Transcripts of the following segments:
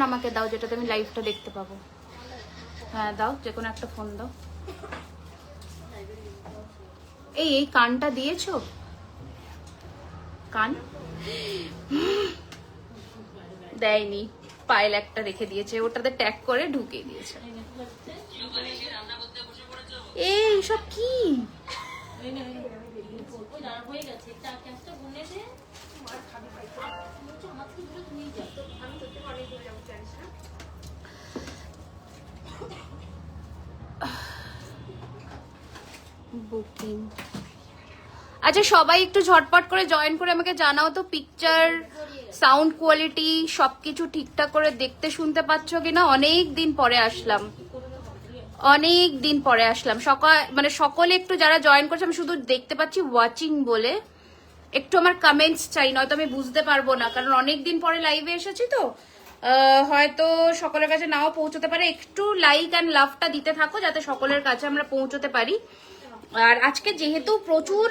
আমাকে দাও যেটাতে আমি লাইভটা দেখতে পাবো। হ্যাঁ দাও, যে কোনো একটা ফোন দাও। এই কানটা দিয়েছো? কান দেয়নি, পায়েল একটা রেখে দিয়েছে, ওটাতে ট্যাগ করে ঢুকিয়ে দিয়েছে। এই সব কি? বুকিং। আচ্ছা সবাই একটু ঝটপট করে জয়েন করে আমাকে জানাও তো পিকচার সাউন্ড কোয়ালিটি সবকিছু ঠিকঠাক করে দেখতে শুনতে পাচ্ছ কিনা। অনেক দিন পরে আসলাম, অনেক দিন পরে আসলাম। মানে সকলে একটু যারা জয়েন করছে, আমি শুধু দেখতে পাচ্ছি ওয়াচিং বলে, একটু আমার কমেন্টস চাই, নয়তো আমি বুঝতে পারবো না, কারণ অনেক দিন পরে লাইভে এসেছি তো হয়তো সকলের কাছে নাও পৌঁছতে পারে। একটু লাইক অ্যান্ড লাভটা দিতে থাকো যাতে সকলের কাছে আমরা পৌঁছতে পারি। আর আজকে যেহেতু প্রচুর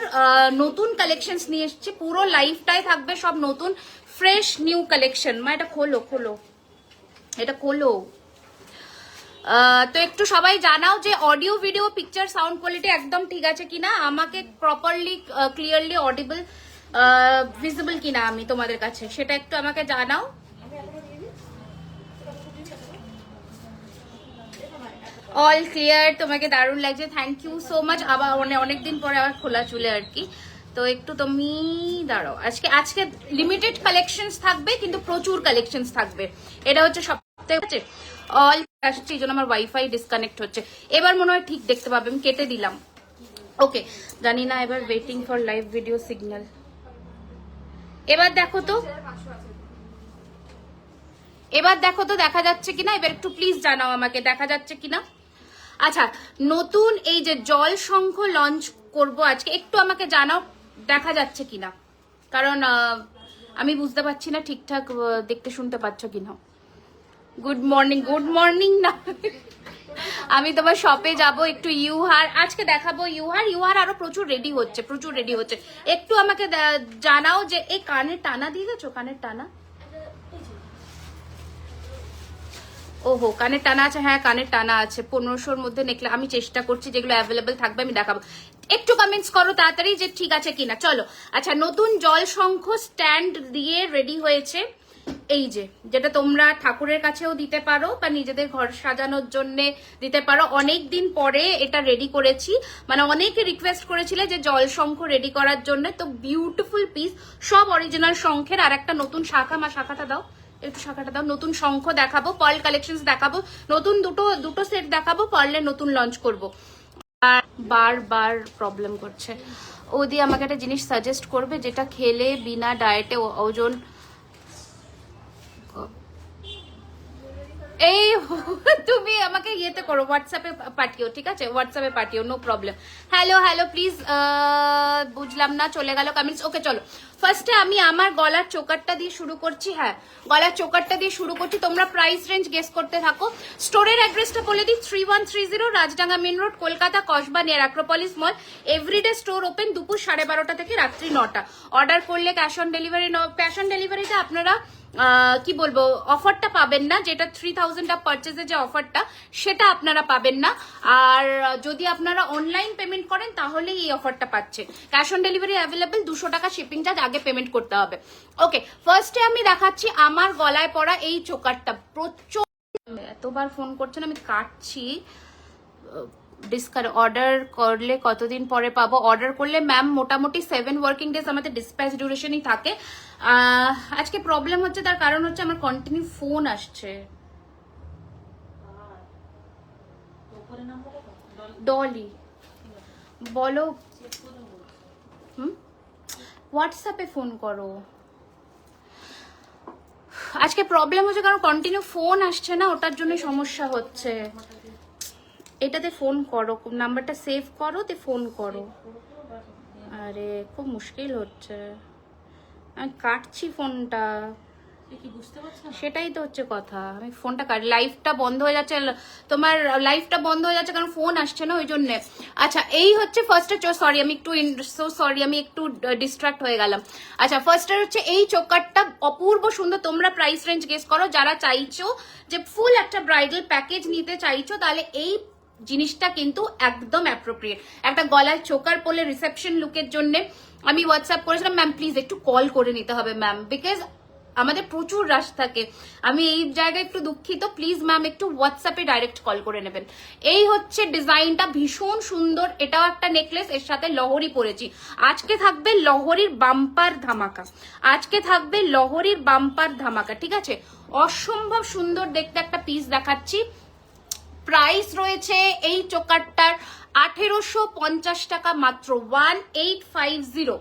নতুন কালেকশনস নিয়ে এসেছি, পুরো লাইফটাই থাকবে সব নতুন ফ্রেশ নিউ কালেকশন। মা এটা খোলো, খোলো এটা খোলো। তো একটু সবাই জানাও যে audio video picture sound quality একদম ঠিক আছে কিনা, আমাকে প্রপারলি ক্লিয়ারলি অডিবল ভিজিবল কিনা আমি তোমাদের কাছে, সেটা একটু আমাকে জানাও। অল ক্লিয়ার, তোমাকে দারুণ লাগছে, থ্যাংক ইউ সো মাচ। আবার অনেকদিন পরে আবার খোলা চুলে আর কি। তো একটু তুমি দাঁড়াও, আজকে লিমিটেড কালেকশনস থাকবে কিন্তু প্রচুর কালেকশনস থাকবে, এটা হচ্ছে সবথেকে। অল আসছে, এই জন্য আমার ওয়াইফাই ডিসকানেক্ট হচ্ছে। এবার মনে হয় ঠিক দেখতে পাবে, আমি কেটে দিলাম। ওকে, জানি না এবার waiting for live video signal. এবার দেখো তো, এবার দেখো তো দেখা যাচ্ছে কিনা, এবার একটু প্লিজ জানাও আমাকে দেখা যাচ্ছে কিনা। আচ্ছা, নতুন এই যে জল শঙ্খ লঞ্চ করব আজকে, একটু আমাকে জানাও দেখা যাচ্ছে কিনা, কারণ আমি বুঝতে পারছি না ঠিকঠাক দেখতে শুনতে পাচ্ছ কিনা। গুড মর্নিং, গুড মর্নিং না, আমি তোমার শপে যাব একটু ইউহার আজকে দেখাবো। ইউহার আরো প্রচুর রেডি হচ্ছে, প্রচুর রেডি হচ্ছে। একটু আমাকে জানাও যে এই কানের টানা দিয়ে গেছো, কানের টানা। ওহো, কানের টানা আছে, হ্যাঁ কানের টানা আছে। 1500-র মধ্যে নেকলে আমি চেষ্টা করছি, যেগুলো অ্যাভেলেবেল থাকবে আমি দেখাবো। একটু কমেন্টস করো তাড়াতাড়ি যে ঠিক আছে কিনা। চলো, আচ্ছা নতুন জল শঙ্খ স্ট্যান্ড দিয়ে রেডি হয়েছে, এই যে যেটা তোমরা ঠাকুরের কাছেও দিতে পারো বা নিজেদের ঘর সাজানোর জন্য দিতে পারো। অনেক দিন পরে এটা রেডি করেছি, মানে অনেকে রিকোয়েস্ট করেছিলে যে জল শঙ্খ রেডি করার জন্য। তো বিউটিফুল পিস, সব অরিজিনাল শঙ্খের। আর একটা নতুন শাখা, মা শাখাটা দাও, একটু শাখাটা দাও। নতুন শঙ্খ দেখাবো, পার্ল কালেকশনস দেখাবো, নতুন দুটো সেট দেখাবো, পার্লের নতুন লঞ্চ করবো। আর বারবার প্রবলেম করছে, ওদি আমাকে একটা জিনিস সাজেস্ট করবে যেটা খেলে বিনা ডায়েটে ওজন। এই তুমি আমাকে ইয়েতে করো, হোয়াটসঅ্যাপে পাঠিও, ঠিক আছে হোয়াটসঅ্যাপে পাঠিও, no problem. Hello hello please, বুঝলাম না, চলে গেল কমেন্টস। ওকে চলো, ফার্স্টে আমি আমার গলার চোকারটা দিয়ে শুরু করছি। হ্যাঁ গলার চোকারটা দিয়ে শুরু করছি, তোমরা প্রাইস রেঞ্জ গেস করতে থাকো। স্টোরের অ্যাড্রেসটা বলে দিই, 3130 Rajdanga main road, Kolkata, Kasba near Acropolis Mall. Every day store open দুপুর 12:30 থেকে রাত্রি 9টা। অর্ডার করলে cash on delivery, cash on ডেলিভারিতে আপনারা কি বলবো অফারটা পাবেন না, যেটা 3000 পারচেজে যে অফারটা সেটা আপনারা পাবেন না। আর যদি আপনারা অনলাইন পেমেন্ট করেন তাহলে এই অফারটা পাচ্ছে। ক্যাশ অন ডেলিভারি অ্যাভেলেবেল, 200 টাকা শিপিং চার্জ আগে পেমেন্ট করতে হবে। ওকে, ফার্স্টে আমি দেখাচ্ছি আমার গলায় পরা এই চোকারটা। প্রচুর এতবার ফোন করছেন, আমি কাটছি। অর্ডার করলে কতদিন পরে পাবো? অর্ডার করলে ম্যাম মোটামুটি 7 ওয়ার্কিং ডেজ আমাদের ডিসপ্যাচ ডিউরেশনই থাকে। আজকে প্রবলেম হচ্ছে, তার কারণ হচ্ছে আমার কন্টিনিউ ফোন আসছে। ডলি বলো, হোয়াটসঅ্যাপে ফোন করো। আজকে প্রবলেম হচ্ছে কারণ কন্টিনিউ ফোন আসছে না, ওটার জন্য সমস্যা হচ্ছে। এটাতে ফোন করো, নাম্বারটা সেভ করো, তে ফোন করো। আরে খুব মুশকিল হচ্ছে, আমি কাটছি ফোনটা। সেটাই তো হচ্ছে কথা। আমি ফোনটা লাইভটা বন্ধ হয়ে যাচ্ছে, তোমার লাইভটা বন্ধ হয়ে যাচ্ছে কারণ ফোন আসছে না, ওই জন্য। আচ্ছা, এই হচ্ছে ফার্স্টে, সরি আমি একটু সরি আমি একটু ডিস্ট্রাক্ট হয়ে গেলাম। আচ্ছা, ফার্স্টে হচ্ছে এই চোকারটা অপূর্ব সুন্দর। তোমরা প্রাইস রেঞ্জ গেস করো, যারা চাইছো যে ফুল একটা ব্রাইডাল প্যাকেজ নিতে চাইছো, তাহলে এই জিনিসটা কিন্তু একদম অ্যাপ্রোপ্রিয়েট। একটা গলায় চোকার পরলে রিসেপশন লুকের জন্য। আমি হোয়াটসঅ্যাপ করেছিলাম, ম্যাম প্লিজ একটু কল করে নিতে হবে ম্যাম, বিকজ আমাদের প্রচুর রাশ থাকে। আমি এই জায়গায় একটু দুঃখিত, প্লিজ ম্যাম একটু হোয়াটসঅ্যাপে ডাইরেক্ট কল করে নেবেন। এই হচ্ছে ডিজাইনটা, ভীষণ সুন্দর। এটাও একটা নেকলেস, এর সাথে লহরি পরেছি। আজকে থাকবে লহরির বাম্পার ধামাকা, আজকে থাকবে লহরির বাম্পার ধামাকা, ঠিক আছে? অসম্ভব সুন্দর দেখতে একটা পিস দেখাচ্ছি। প্রাইস রয়েছে এই চোকারটার 1850 টাকা মাত্র, 1850,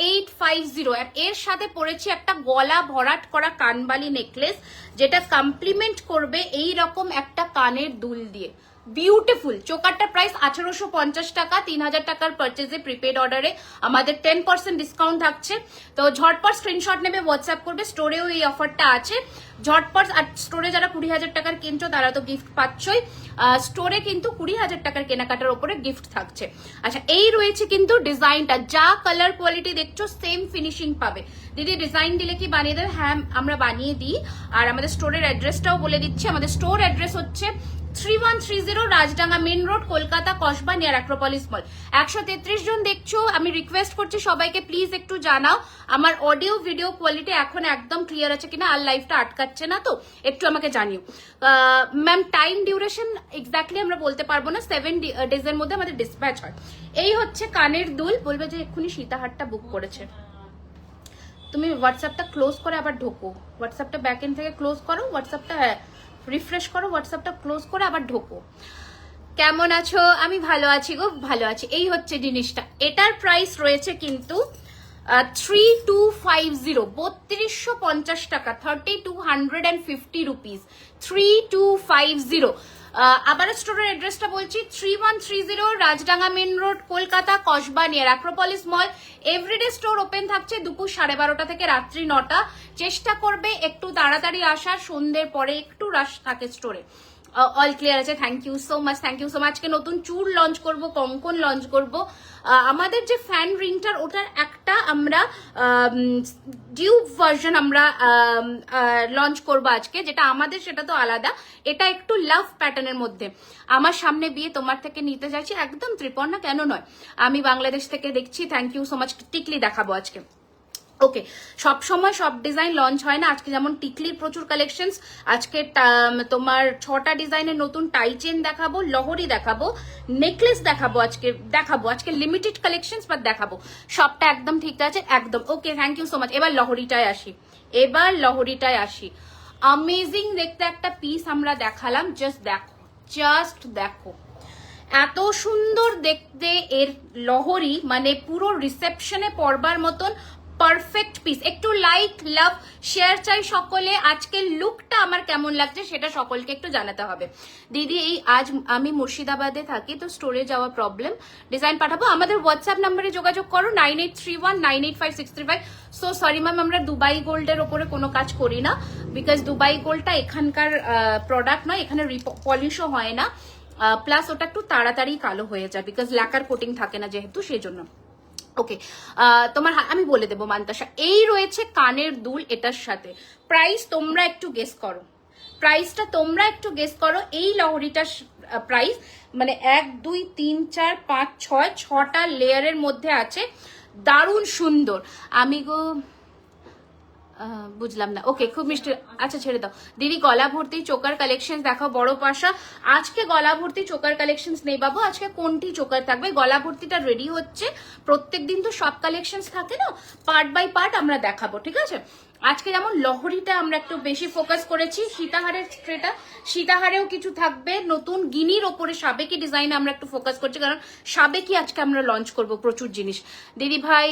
1850। আর এর সাথে পরেছি একটা গলা ভরাট করা কানবালি নেকলেস, যেটা কমপ্লিমেন্ট করবে এই রকম একটা কানের দুল দিয়ে। বিউটিফুল। চোকারটার প্রাইস 1850 টাকা। 3000 টাকার পারচেজে প্রিপেড অর্ডারে আমাদের 10% ডিসকাউন্ট থাকছে। তো ঝটপট স্ক্রিনশট নেবে, হোয়াটসঅ্যাপ করবে। স্টোরেও এই অফারটা আছে, ঝটপট। আর স্টোরে যারা 20,000 টাকার কিনছো তারা তো গিফট পাচ্ছই। স্টোরে কিন্তু 20,000 টাকার কেনাকাটার ওপরে গিফট থাকছে। আচ্ছা, এই রয়েছে কিন্তু ডিজাইনটা, যা কালার কোয়ালিটি দেখছো সেম ফিনিশিং পাবে। দিদি ডিজাইন দিলে কি বানিয়ে দেবে? হ্যাঁ, আমরা বানিয়ে দিই। আর আমাদের স্টোরের অ্যাড্রেসটাও বলে দিচ্ছি। আমাদের স্টোর অ্যাড্রেস হচ্ছে 3130 Rajdanga main road, Kolkata, Kasba, near Acropolis Mall. 133 জন দেখছো, আমি রিকোয়েস্ট করছি সবাইকে প্লিজ একটু জানাও আমার অডিও ভিডিও কোয়ালিটি এখন একদম ক্লিয়ার আছে কিনা, আর লাইভটা আটকাচ্ছে না তো, একটু আমাকে জানিও। ম্যাম টাইম ডিউরেশন এক্স্যাক্টলি আমরা বলতে পারবো না, 7 ডেজের মধ্যে আমাদের ডিসপ্যাচ হয়। এই হচ্ছে কানের দুল। বলবে যে এক্ষুনি সীতাহারটা বুক করেছে। তুমি হোয়াটসঅ্যাপটা ক্লোজ করে আবার ঢোকো, হোয়াটসঅ্যাপটা ব্যাক এন্ড থেকে ক্লোজ করো, হোয়াটসঅ্যাপটা রিফ্রেশ করো, হোয়াটসঅ্যাপটা ক্লোজ করে আবার ঢোকো। কেমন আছো? আমি ভালো আছি গো, ভালো আছি। এই হচ্ছে জিনিসটা। এটার প্রাইস রয়েছে কিন্তু 3250, 3250 টাকা, 3250 রুপিস, 3250। আবার স্টোরের অ্যাড্রেসটা বলছি, 3130 Rajdanga main road, Kolkata, Kasba, near Acropolis Mall. Every day store open থাকছে দুপুর 12:30 থেকে রাত্রি 9টা। চেষ্টা করবে একটু তাড়াতাড়ি আসার, সন্ধ্যের পরে একটু রাশ থাকে স্টোরে। অল ক্লিয়ার আছে, thank you so much, thank you so much. আজকে নতুন চুল লঞ্চ করব, কঙ্কন লঞ্চ করব। আমাদের যে ফ্যান রিংটার, ওটার একটা আমরা ডিউব ভার্সন আমরা লঞ্চ করব আজকে, যেটা আমাদের সেটা তো আলাদা। এটা একটু লাভ প্যাটার্নের মধ্যে। আমার সামনে বিয়ে, তোমার থেকে নিতে চাইছি, একদম ত্রিপর্ণা, কেন নয়। আমি বাংলাদেশ থেকে দেখছি, থ্যাংক ইউ সো মাচ। টিকলি দেখাবো আজকে। ওকে, সব সময় সব ডিজাইন লঞ্চ হয় না। আজকে যেমন টিকলির প্রচুর কালেকশনস, আজকে তোমার 6টা ডিজাইনের নতুন টাই চেন দেখাবো, লহরি দেখাবো, নেকলেস দেখাবো। আজকে লিমিটেড কালেকশনস বাট দেখাবো। সবটা একদম ঠিক আছে, একদম ওকে, থ্যাংক ইউ সো মাচ। এবার লহরিটায় আসি। অ্যামেজিং দেখতে একটা পিস আমরা দেখালাম, জাস্ট দেখো। এত সুন্দর দেখতে এর লহরি, মানে পুরো রিসেপশনে পরবার মতন পারফেক্ট পিস। একটু লাইক, লাভ, শেয়ার চাই সকলে। আজকের লুকটা আমার কেমন লাগছে সেটা সকলকে একটু জানাতে হবে। দিদি এই আজ আমি মুর্শিদাবাদে থাকি, তো স্টোরে যাওয়া প্রবলেম, ডিজাইন পাঠাবো। আমাদের হোয়াটসঅ্যাপ নাম্বারে যোগাযোগ করো, 9831985635। সো সরি ম্যাম, আমরা দুবাই গোল্ডের ওপরে কোনো কাজ করি না, বিকজ দুবাই গোল্ডটা এখানকার প্রোডাক্ট নয়, এখানে পলিশও হয় না, প্লাস ওটা একটু তাড়াতাড়ি কালো হয়ে যায়, বিকজ ল্যাকার কোটিং থাকে না যেহেতু, সেই জন্য। ওকে, তোমার আমি বলে দেবো মান্তাসা। এই রয়েছে কানের দুল এটার সাথে। প্রাইস তোমরা একটু গেস করো, প্রাইসটা তোমরা একটু গেস করো। এই লহরিটার প্রাইস মানে 1 2 3 4 5 6 6টা লেয়ারের মধ্যে আছে, দারুণ সুন্দর। আমি গো বুঝলাম না, ওকে, খুব মিষ্টি। আচ্ছা ছেড়ে দাও দিদি। গলা ভর্তি চোকার কালেকশন দেখাও বড় পাশা। আজকে গলা ভর্তি চোকার কালেকশন নেই বাবু, আজকে কোনটি চোকার থাকবে। গলা ভর্তিটা রেডি হচ্ছে, প্রত্যেকদিন তো সব কালেকশন থাকে না, পার্ট বাই পার্ট আমরা দেখাবো, ঠিক আছে। আজকে যেমন লহরিটা আমরা একটু বেশি ফোকাস করেছি, সীতাহারের ট্রেটা, সীতাহারেও কিছু থাকবে। নতুন গিনির ওপরে সাবেকি ডিজাইন আমরা একটু ফোকাস করছি, কারণ সাবেকি আজকে আমরা লঞ্চ করব প্রচুর জিনিস। দিদি ভাই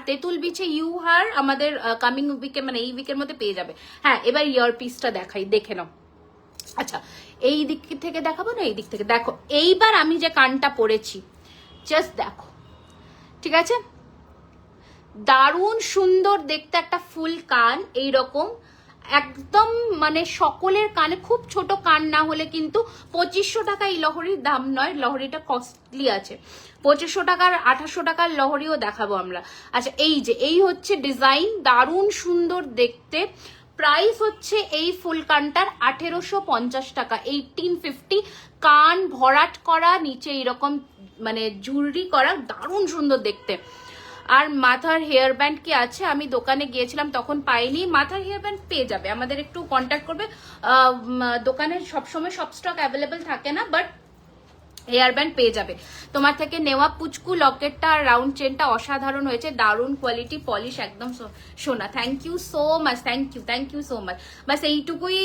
তেঁতুল বিছে ইউ হার আমাদের কামিং উইকে, মানে এই উইকের মধ্যে পেয়ে যাবে। হ্যাঁ, এবার ইয়ার পিসটা দেখাই, দেখে নাও। আচ্ছা, এই দিক থেকে দেখাবো না, এই দিক থেকে দেখো। এইবার আমি যে কানটা পরেছি, জাস্ট দেখো, ঠিক আছে। দারুণ সুন্দর দেখতে একটা ফুল কান, এইরকম একদম মানে সকলের কানে, খুব ছোট কান না হলে কিন্তু 2500 টাকা এই লহরির দাম নয়, লহরিটা কস্টলি আছে। 2500 টাকার 2800 টাকার লহরিও দেখাবো আমরা। আচ্ছা এই হচ্ছে ডিজাইন, দারুণ সুন্দর দেখতে। প্রাইস হচ্ছে এই ফুল কানটার 1850 টাকা, 1850। কান ভরাট করা, নিচে এরকম মানে জুয়েলারি করা, দারুণ সুন্দর দেখতে। আর মাথার হেয়ার ব্যান্ড কি আছে, আমি দোকানে গিয়েছিলাম তখন পাইনি। মাথার হেয়ার ব্যান্ড পেয়ে যাবে, আমাদের একটু কন্ট্যাক্ট করবে। দোকানে সবসময় সব স্টক অ্যাভেলেবেল থাকে না, বাট হেয়ার ব্যান্ড পেয়ে যাবে। তোমার থেকে নেওয়া পুচকু লকেটটা আর রাউন্ড চেনটা অসাধারণ হয়েছে, দারুণ কোয়ালিটি, পলিশ একদম সোনা। Thank you so much, thank you so much. বাস এইটুকুই।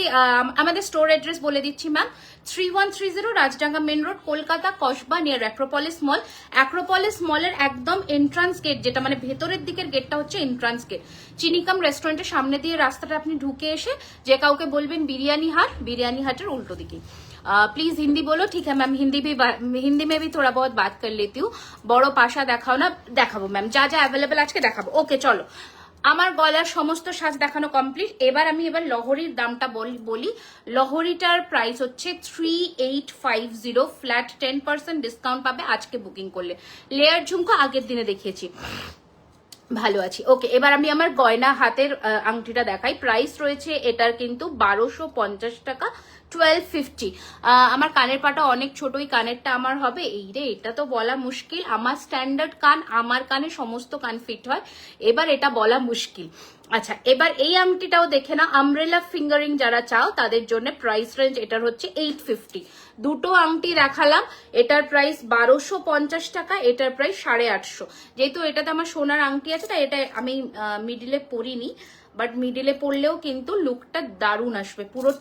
আমাদের স্টোর অ্যাড্রেস বলে দিচ্ছি ma'am, 3130 Rajdanga main road, Kolkata, Kasba, near Acropolis mall. Acropolis মলের একদম এন্ট্রান্স গেট, যেটা মানে ভেতরের দিকের গেটটা হচ্ছে এন্ট্রান্স গেট। চিনিকাম রেস্টুরেন্টের সামনে দিয়ে রাস্তাটা আপনি ঢুকে এসে যে কাউকে বলবেন বিরিয়ানি হাটের উল্টো দিকে। प्लीज हिंदी बोलो, ठीक है मैम, हिंदी में भी थोड़ा बहुत बात कर लेती हूँ। বড় পাশা দেখাও না, দেখাবো ম্যাম, যা যা অ্যাভেলেবেল আজকে দেখাবো। ওকে চলো, আমার গলার সমস্ত সাজ দেখানো কমপ্লিট। এবার লহরির দামটা বলি। লহরিটার প্রাইস হচ্ছে 3850, ফ্ল্যাট 10% ডিসকাউন্ট পাবে আজকে বুকিং করলে। লেয়ার ঝুমকো আগের দিনে দেখিয়েছি, ভালো আছি। ওকে, এবার আমি আমার গয়না হাতের আংটিটা দেখাই। প্রাইস রয়েছে এটার কিন্তু 1250 টাকা, 1250। আমার কানের পাটা অনেক ছোট, ওই কানেরটা আমার হবে এই রে, এটা তো বলা মুশকিল। আমার স্ট্যান্ডার্ড কান, আমার কানে সমস্ত কান ফিট হয়, এবার এটা বলা মুশকিল। আচ্ছা, এবার এই আংটিটাও দেখে না, আমব্রেলা ফিঙ্গারিং যারা চাও তাদের জন্য প্রাইস রেঞ্জ এটার হচ্ছে 850। দুটো আংটি দেখালাম, এটার প্রাইস 1250 টাকা, এটার প্রাইস 850। যেহেতু এটাতে আমার সোনার আংটি আছে, তাই এটা আমি মিডিলে পরিনি, বাট মিডিলে পরলেও কিন্তু লুকটা দারুণ আসবে, পুরো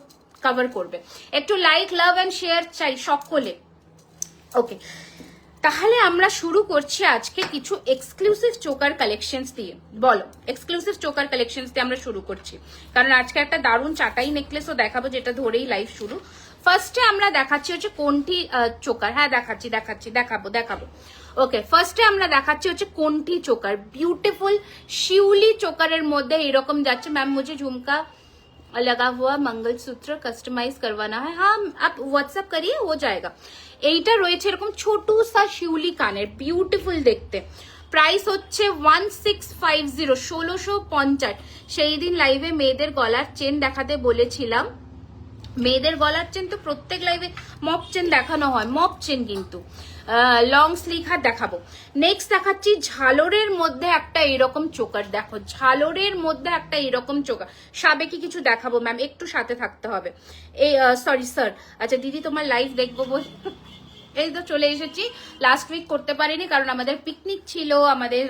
কভার করবে। একটু লাইক, লাভ এন্ড শেয়ার চাই সকলে। ওকে, তাহলে আমরা শুরু করছি আজকে কিছু এক্সক্লুসিভ চোকার কালেকশনস দিয়ে। বলো, এক্সক্লুসিভ চোকার কালেকশনস দিয়ে আমরা শুরু করছি, কারণ আজকে একটা দারুণ চাটাই নেকলেসও দেখাবো, যেটা ধরেই লাইভ শুরু। ফার্স্টে আমরা দেখাচ্ছি হচ্ছে কোনটি চোকার, হ্যাঁ দেখাবো। ওকে, ফার্স্টে আমরা দেখাচ্ছি হচ্ছে কোনটি চোকার, বিউটিফুল শিউলি চোকারের মধ্যে এরকম যাচ্ছে। ম্যাম মুझे झुमका लगा हुआ मंगलसूत्र कस्टमाइज करवाना है, हाँ आप व्हाट्सएप करिए हो जाएगा। এইটা রয়েছে এরকম ছোট সা শিউলি কানের, বিউটিফুল দেখতে। প্রাইস হচ্ছে 1650, 1650। সেই দিন লাইভে মেয়েদের গলার চেন দেখাতে বলেছিলাম, মেয়েদের গলার চেন তো প্রত্যেক লাইভে মপ চেন দেখানো হয়, মপ চেন কিন্তু লং স্লিভ হাত দেখাবো। নেক্সট দেখাচ্ছি ঝালরের মধ্যে একটা এরকম চোকার, দেখো ঝালরের মধ্যে একটা এরকম চোকার। সাবেকি কিছু দেখাবো ম্যাম, একটু সাথে থাকতে হবে। এই সরি স্যার, আচ্ছা দিদি তোমার লাইভ দেখবো বল, এই তো চলে এসেছি। লাস্ট উইক করতে পারিনি কারণ আমাদের পিকনিক ছিল আমাদের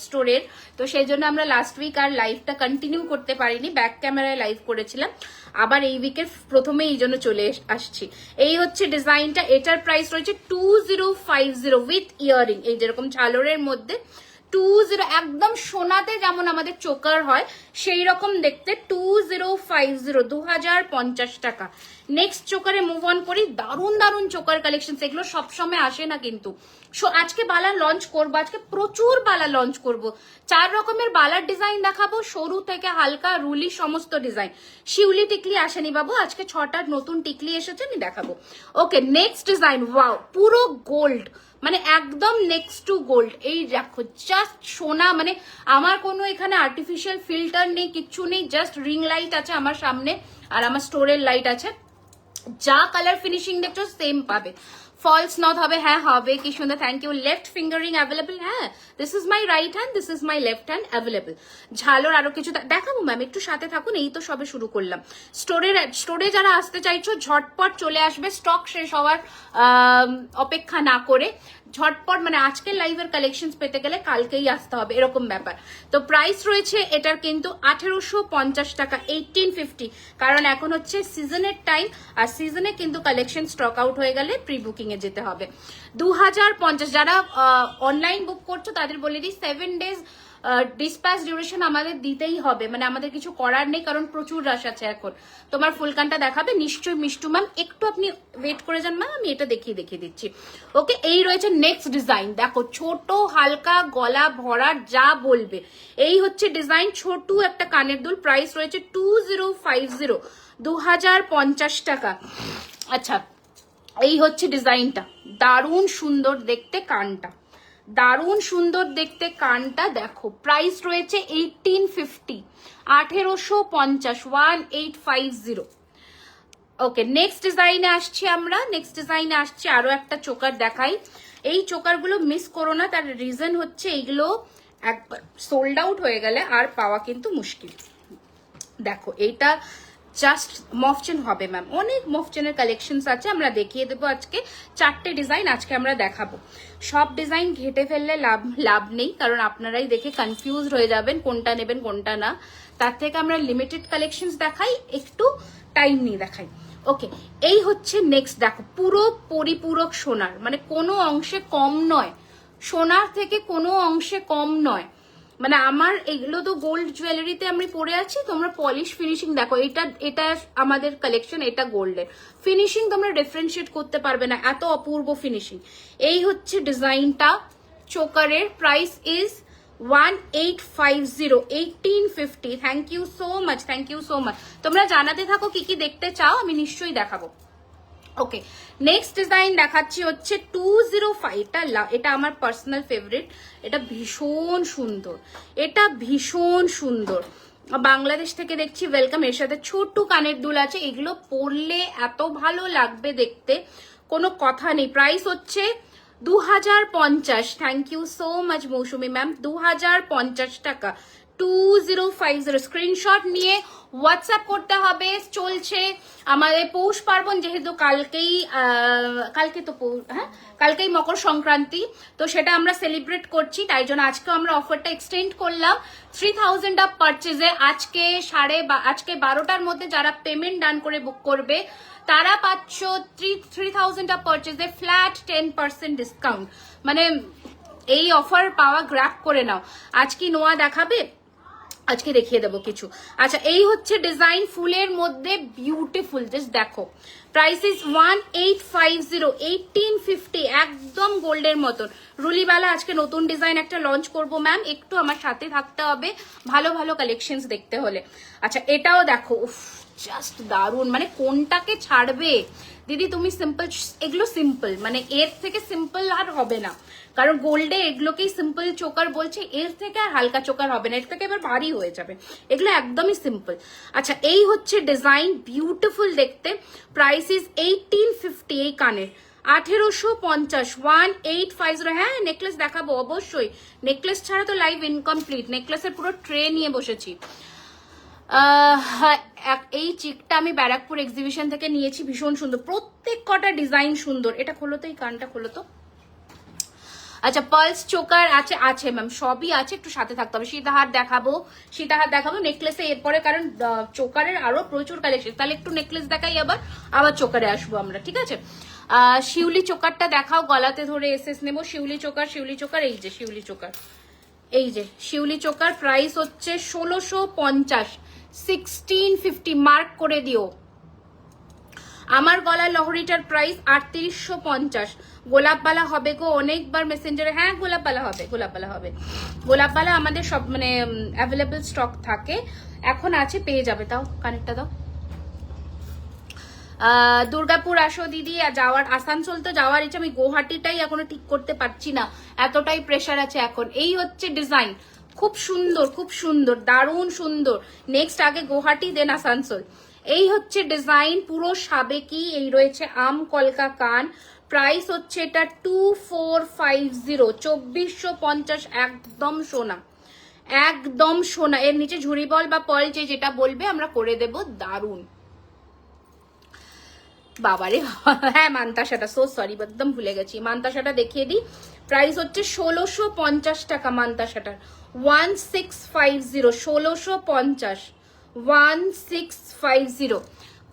স্টোরের, তো সেই জন্য আমরা লাস্ট উইক আর লাইভটা কন্টিনিউ করতে পারিনি, ব্যাক ক্যামেরায় লাইভ করেছিলাম। আবার এই উইকের প্রথমে এই জন্য চলে আসছি। এই হচ্ছে ডিজাইনটা, এটার প্রাইস রয়েছে 2050 উইথ ইয়ারিং, এই যেরকম ঝালরের মধ্যে 20, একদম সোনাতে যেমন আমাদের চোকার হয় সেই রকম দেখতে, 2050, 2050 টাকা। নেক্সট চোকারে মুভ অন করি। দারুণ দারুণ চোকার কালেকশন, এগুলো সবসময় আসে না কিন্তু। আজকে বালা লঞ্চ করবো, আজকে প্রচুর বালা লঞ্চ করব। 4 রকমের বালার ডিজাইন দেখাবো, সরু থেকে হালকা, রুলি, সমস্ত ডিজাইন। শিউলি টিকলি আসেনি বাবু, আজকে 6টা নতুন টিকলি এসেছে, আমি দেখাবো। ওকে, নেক্সট ডিজাইন, ওয়াও, পুরো গোল্ড, মানে একদম নেক্সট টু গোল্ড। এই দেখো জাস্ট সোনা, মানে আমার কোনো এখানে আর্টিফিশিয়াল ফিল্টার নেই, কিচ্ছু নেই, জাস্ট রিং লাইট আছে আমার সামনে আর আমার স্টোরের লাইট আছে। যা কালার ফিনিশিং দেখছো সেম পাবে, ফলস নট হবে, হ্যাঁ হবে, কি সুন্দর, thank you. Left fingering available, হ্যাঁ this is my right hand, this is my left hand available. ঝালোর আরো কিছু দেখাবো ম্যাম, একটু সাথে থাকুন, এই তো সবে শুরু করলাম। স্টোরে যারা আসতে চাইছো ঝটপট চলে আসবে, স্টক শেষ হওয়ার অপেক্ষা না করে ঝটপট, মানে আজকের লাইভের কালেকশন পেতে গেলে কালকেই আসতে হবে, এরকম ব্যাপার। তো প্রাইস রয়েছে এটার কিন্তু 1850 টাকা, 1850, কারণ এখন হচ্ছে সিজনের টাইম, আর সিজনে কিন্তু কালেকশন স্টক আউট হয়ে গেলে প্রি বুকিং এ যেতে হবে। 2050, যারা অনলাইন বুক করছো তাদের বলে দিই 7 days ডিসপ্যাচ ডিউরেশন আমাদের দিতেই হবে, মানে আমাদের কিছু করার নেই, কারণ প্রচুর রাশ আছে এখন। তোমার ফুলকানটা দেখাবে নিশ্চয়ই মিষ্টু ম্যাম, একটু আপনি ওয়েট করে যান ম্যাম, আমি এটা দেখিয়ে দিচ্ছি। ওকে, এই রয়েছে নেক্সট ডিজাইন, দেখো ছোট হালকা গলা ভরার যা বলবে, এই হচ্ছে ডিজাইন, ছোট একটা কানের দুল, প্রাইস রয়েছে 2050, 2050 টাকা। আচ্ছা, এই হচ্ছে ডিজাইনটা, দারুণ সুন্দর দেখতে কানটা, দারুণ সুন্দর দেখতে কানটা, দেখো প্রাইস রয়েছে 1850, 1850, 1850। ওকে, নেক্সট ডিজাইনে আসছি আমরা, নেক্সট ডিজাইনে আসছি, আরো একটা চোকার দেখাই। এই চোকারগুলো মিস করো না, তার রিজন হচ্ছে এইগুলো একবার সোল্ড আউট হয়ে গেলে আর পাওয়া কিন্তু মুশকিল। দেখো এইটা জাস্ট মফচেন হবে ম্যাম, অনেক মফচেনের কালেকশনস আছে, আমরা দেখিয়ে দেবো আজকে 4টে ডিজাইন আজকে আমরা দেখাবো। সব ডিজাইন ঘেটে ফেললে লাভ নেই, কারণ আপনারাই দেখে কনফিউজ হয়ে যাবেন কোনটা নেবেন কোনটা না। তার থেকে আমরা লিমিটেড কালেকশনস দেখাই, একটু টাইম নিয়ে দেখাই। ওকে, এই হচ্ছে নেক্সট, দেখো পুরো পরিপূরক সোনার, মানে কোনো অংশে কম নয়, সোনার থেকে কোনো অংশে কম নয়। মানে আমার এগুলো তো গোল্ড জুয়েলারিতে আমি পরে আছি, তোমরা পলিশ ফিনিশিং দেখো, এটা আমাদের কালেকশন, এটা গোল্ডের ফিনিশিং, তোমরা ডিফারেন্সিয়েট করতে পারবে না, এত অপূর্ব ফিনিশিং। এই হচ্ছে ডিজাইনটা চোকারের, price is 1850, 1850। Thank you so much, thank you so much. তোমরা জানাতে থাকো কি কি দেখতে চাও, আমি নিশ্চয়ই দেখাবো। ওকে, নেক্সট ডিজাইন দেখাচ্ছি হচ্ছে 205, এটা আমার পার্সোনাল ফেভারিট, এটা ভীষণ সুন্দর, এটা ভীষণ সুন্দর, বাংলাদেশ থেকে দেখছি, ওয়েলকাম। এর সাথে ছোট্ট কানের দুল আছে, এগুলো পরলে এত ভালো লাগবে দেখতে, কোনো কথা নেই। প্রাইস হচ্ছে 2050, thank you so much Mousumi ma'am, 2050 টাকা, 2050। স্ক্রিনশট নিয়ে হোয়াটসঅ্যাপ করতে হবে। চলছে আমাদের পৌষ পার্বণ, যেহেতু কালকে তো হ্যাঁ কালকেই মকর সংক্রান্তি, তো সেটা আমরা সেলিব্রেট করছি, তাই জন্য আজকে আমরা অফারটা এক্সটেন্ড করলাম 3000 আপ পারচেজে। আজকে 12টার মধ্যে যারা পেমেন্ট ডান করে বুক করবে তারা পাচ্ছ 3000 আপ পারচেজে ফ্ল্যাট 10% ডিসকাউন্ট। মানে এই অফার পাওয়া গ্র্যাব করে নাও। আজকে নোয়া দেখাবে, আজকে দেখিয়ে দেবো কিছু। আচ্ছা, এই হচ্ছে ডিজাইন, ফুলের মধ্যে বিউটিফুল, জাস্ট দেখো, প্রাইস ইজ 1850, 1850, একদম গোল্ডের মতন। রুলিবালা আজকে নতুন ডিজাইন একটা লঞ্চ করবো ম্যাম, একটু আমার সাথে থাকতে হবে ভালো ভালো কালেকশনস দেখতে হলে। আচ্ছা, এটাও দেখো, উফ জাস্ট দারুন, মানে কোনটাকে ছাড়বে দিদি তুমি? সিম্পল, এগুলো সিম্পল, মানে এর থেকে সিম্পল আর হবে না, কারণ গোল্ডে এগুলোকেই সিম্পল চোকার বলছে, এর থেকে আর হালকা চোকার হবে না, এর থেকে এবার ভারী হয়ে যাবে, এগুলো একদমই সিম্পল। আচ্ছা, এই হচ্ছে ডিজাইন, বিউটিফুল দেখতে, প্রাইস ইজ 1850, এই কানের 1850, 1850। হ্যাঁ, নেকলেস দেখাবো অবশ্যই, নেকলেস ছাড়া তো লাইভ ইনকমপ্লিট, নেকলেসের পুরো ট্রে নিয়ে বসেছি। এই চিকটা আমি ব্যারাকপুর এক্সিবিশন থেকে নিয়েছি, ভীষণ সুন্দর, প্রত্যেক কটা ডিজাইন সুন্দর। এটা খোলো তো, এই কানটা খোলো তো। আচ্ছা, পার্লস চোকার আছে ম্যাম, সবই আছে, একটু সাথে থাকতে হবে। সীতাহার দেখাবো নেকলেসে এরপরে, কারণ চোকারের আরো প্রচুর কালেকশন। তাহলে একটু নেকলেস দেখাই, আবার চোকারে আসবো আমরা, ঠিক আছে? শিউলি চোকারটা দেখাও, গলাতে ধরে এসএস নেবো। শিউলি চোকার, এই যে শিউলি চোকার, এই যে শিউলি চোকার, প্রাইস হচ্ছে 1650, 1650, মার্ক করে দিও। আমার গলার লহরিটার প্রাইস 3850। গোলাপবালা হবে গো, অনেকবার মেসেঞ্জারে, হ্যাঁ গোলাপবালা হবে। গোলাপবালা আমাদের সব মানে অ্যাভেলেবল স্টক থাকে, এখন আছে, পেয়ে যাবে। তাও কানেরটা দাও। দুর্গাপুর আসো দিদি, যাওয়ার আসানসোল তো যাওয়ার ইচ্ছা, আমি গুয়াহাটিটাই এখনো ঠিক করতে পারছি না, এতটাই প্রেশার আছে এখন। এই হচ্ছে ডিজাইন, খুব সুন্দর, দারুণ সুন্দর। নেক্সট আগে গুয়াহাটি, দেন আসানসোল। এই হচ্ছে ডিজাইন, পুরো সাবেকি, এই রয়েছে আম কলকা কান, প্রাইস হচ্ছে এটা 2450, 2450, একদম সোনা, একদম সোনা। এর নিচে ঝুড়ি বল বা পল যেটা বলবে আমরা করে দেব, দারুণ। বাবারে, হ্যাঁ মান্তাসাটা, সো সরি, একদম ভুলে গেছি, মান্তাসাটা দেখিয়ে দিই। প্রাইস হচ্ছে 1650 টাকা মান্তাসাটার, 1650, 1650, 1650।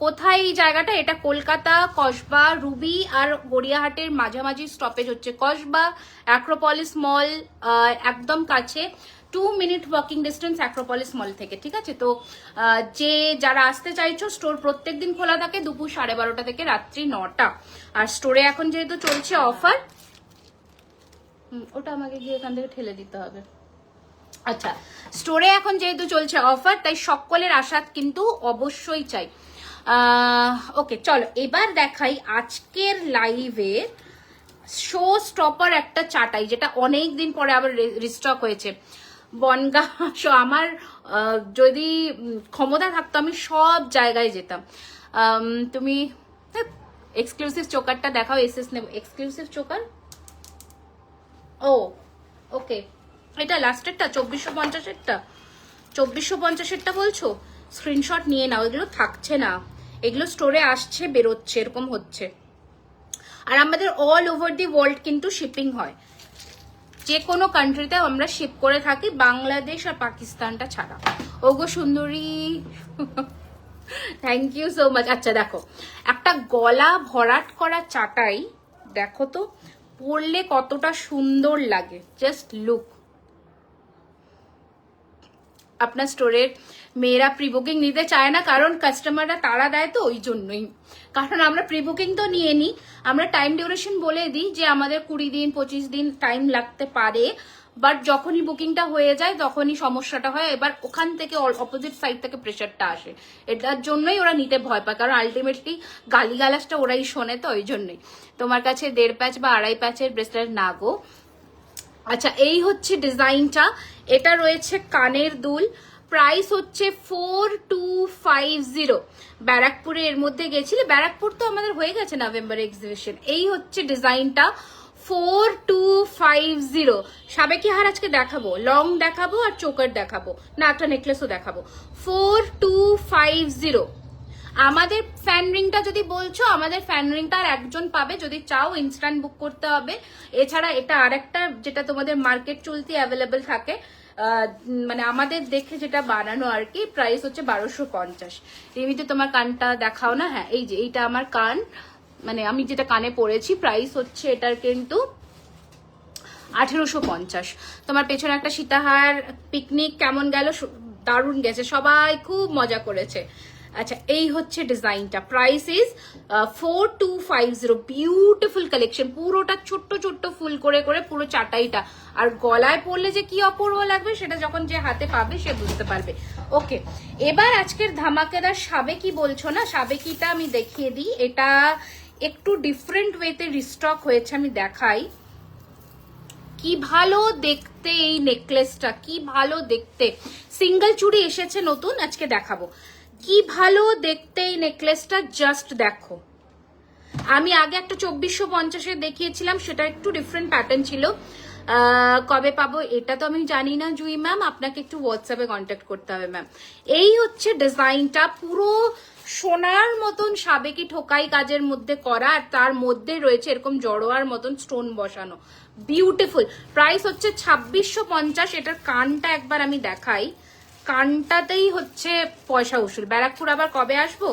কোথায় এই জায়গাটা? এটা কলকাতা কসবা, রুবি আর গড়িয়াহাটের মাঝামাঝি স্টপেজ হচ্ছে কসবা, অ্যাক্রোপলিস মল একদম কাছে। 2 মিনিট ওয়াকিং ডিস্টেন্স অ্যাক্রোপলিস মল থেকে, ঠিক আছে? তো যারা আসতে চাইছো, স্টোর প্রত্যেকদিন খোলা থাকে দুপুর 12:30 থেকে রাত্রি 9টা। আর স্টোরে এখন যেহেতু চলছে অফার, ওটা আমাকে গিয়ে এখান থেকে ঠেলে দিতে হবে। আচ্ছা, স্টোরে এখন যেহেতু চলছে অফার, তাই সকলের আশা কিন্তু অবশ্যই চাই। ওকে, চলো এবার দেখাই আজকের লাইভে শো স্টপার একটা চাটাই, যেটা অনেক দিন পরে আবার রিস্টক হয়েছে। বনগা আমার যদি ক্ষমতা থাকতো আমি সব জায়গায় যেতাম। তুমি এক্সক্লুসিভ চোকারটা দেখাও, এসএস নেব এক্সক্লুসিভ চোকার। ও ওকে, এটা লাস্টেরটা 2450-এরটা, 2450-এরটা বলছো? স্ক্রিনশট নিয়ে নাও, এগুলো থাকছে না, এগুলো স্টোরে আসছে বেরোচ্ছে, এরকম হচ্ছে। আর আমাদের অল ওভার দি ওয়ার্ল্ড কিন্তু শিপিং হয়, যে কোনো কান্ট্রিতে আমরা শিপ করে থাকি, বাংলাদেশ আর পাকিস্তানটা ছাড়া। ওগো সুন্দরী, থ্যাংক ইউ সো মাচ। আচ্ছা দেখো, একটা গলা ভরাট করা চাটাই দেখো তো পরলে কতটা সুন্দর লাগে, জাস্ট লুক। আপনার স্টোরের মেয়েরা প্রি বুকিং নিতে চায় না, কারণ কাস্টমাররা তাড়া দেয়, তো ওই জন্যই। কারণ আমরা প্রি বুকিং তো নিয়ে নিই, আমরা টাইম ডিউরেশন বলে দিই যে আমাদের 20 দিন 25 দিন টাইম লাগতে পারে, বাট যখনই বুকিংটা হয়ে যায় তখনই সমস্যাটা হয়। এবার ওখান থেকে অপোজিট সাইড থেকে প্রেশারটা আসে, এটার জন্যই ওরা নিতে ভয় পায়, কারণ আলটিমেটলি গালিগালাজটা ওরাই শোনে, তো ওই জন্যই। তোমার কাছে 1.5 প্যাচ বা 2.5 প্যাচের ব্রেসলেট না গো। আচ্ছা, এই হচ্ছে ডিজাইনটা, এটা রয়েছে কানের দুল, প্রাইস হচ্ছে 4250। ব্যারাকপুরে এর মধ্যে গেছিলে, ব্যারাকপুর তো আমাদের হয়ে গেছে নভেম্বর এক্সিবিশন। এই হচ্ছে ডিজাইনটা 4250। সাবেকি হার আজকে দেখাবো, লং দেখাবো আর চোকার দেখাবো, না একটা নেকলেসও দেখাবো। 4250। আমাদের ফ্যান রিংটা যদি বলছো, আমাদের ফ্যান রিংটা আর একজন পাবে, যদি চাও ইনস্ট্যান্ট বুক করতে হবে। এছাড়া এটা আরেকটা যেটা তোমাদের মার্কেট চলতি অ্যাভেলেবেল থাকে, মানে আমাদের দেখে যেটা বানানো আর কি, প্রাইস হচ্ছে 1250। রিমিতে তোমার কানটা দেখাও না। হ্যাঁ, এই যে এইটা আমার কান, মানে আমি যেটা কানে পরেছি, প্রাইস হচ্ছে এটার কিন্তু 1850। তোমার পেছনে একটা সীতাহার। পিকনিক কেমন গেল? দারুণ গেছে, সবাই খুব মজা করেছে। আচ্ছা, এই হচ্ছে ডিজাইনটা, প্রাইস ইজ 4250। বিউটিফুল কালেকশন, পুরোটা ছোট্ট ছোট্ট ফুল করে করে পুরো চাটাইটা। আর গলায় পরলে যে কি অপূর্ব লাগবে সেটা যখন যে হাতে পাবে সে বুঝতে পারবে। ওকে, এবার আজকের ধামাকেদার সাবেকি বলছো না, সাবেকিটা আমি দেখিয়ে দিই। এটা একটু ডিফারেন্ট ওয়েতে রিস্টক হয়েছে, আমি দেখাই। কি ভালো দেখতে এই নেকলেসটা, কি ভালো দেখতে। সিঙ্গেল চুড়ি এসেছে নতুন, আজকে দেখাবো। কি ভালো দেখতে এই নেকলেসটা, জাস্ট দেখো। আমি আগে একটা 2450-এ দেখিয়েছিলাম, সেটা একটু ডিফারেন্ট প্যাটার্ন ছিল। কবে পাবো এটা তো আমি জানি না জুই ম্যাম, আপনাকে একটু হোয়াটসঅ্যাপে কন্ট্যাক্ট করতে হবে ম্যাম। এই হচ্ছে ডিজাইনটা, পুরো সোনার মতন সাবেকি ঠোকাই কাজের মধ্যে করা, আর তার মধ্যে রয়েছে এরকম জড়োয়ার মতন স্টোন বসানো, বিউটিফুল। প্রাইস হচ্ছে 2650। এটার কানটা একবার আমি দেখাই, কানটাতেই হচ্ছে পয়সা উসুল। ব্যারাকপুর আবার কবে আসবো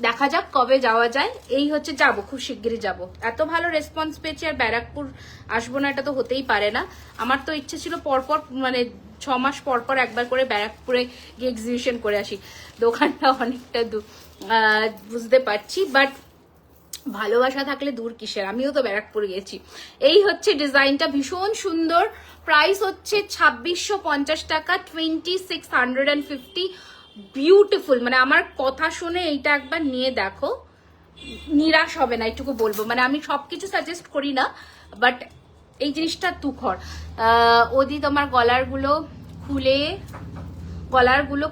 দেখা যাক, কবে যাওয়া যায়। এই হচ্ছে, যাবো খুব শিগগিরই যাবো। এত ভালো রেসপন্স পেয়েছি আর ব্যারাকপুর আসবো না এটা তো হতেই পারে না। আমার তো ইচ্ছে ছিল পরপর, মানে 6 মাস পরপর একবার করে ব্যারাকপুরে গিয়ে এক্সিবিশন করে আসি। দোকানটা অনেকটা বুঝতে পারছি, বাট ভালোবাসা থাকলে দূর কিসের, আমিও তো ব্যারাকপুর গেছি। এই হচ্ছে ডিজাইনটা, ভীষণ সুন্দর। প্রাইস হচ্ছে 2650 টাকা, 2650। বিউটিফুল, মানে আমার কথা শুনে এইটা একবার নিয়ে দেখো, নিরাশ হবে না, এইটুকু বলবো। মানে আমি সবকিছু সাজেস্ট করি না, বাট এই জিনিসটা তুখর। ওদি তোমার গলারগুলো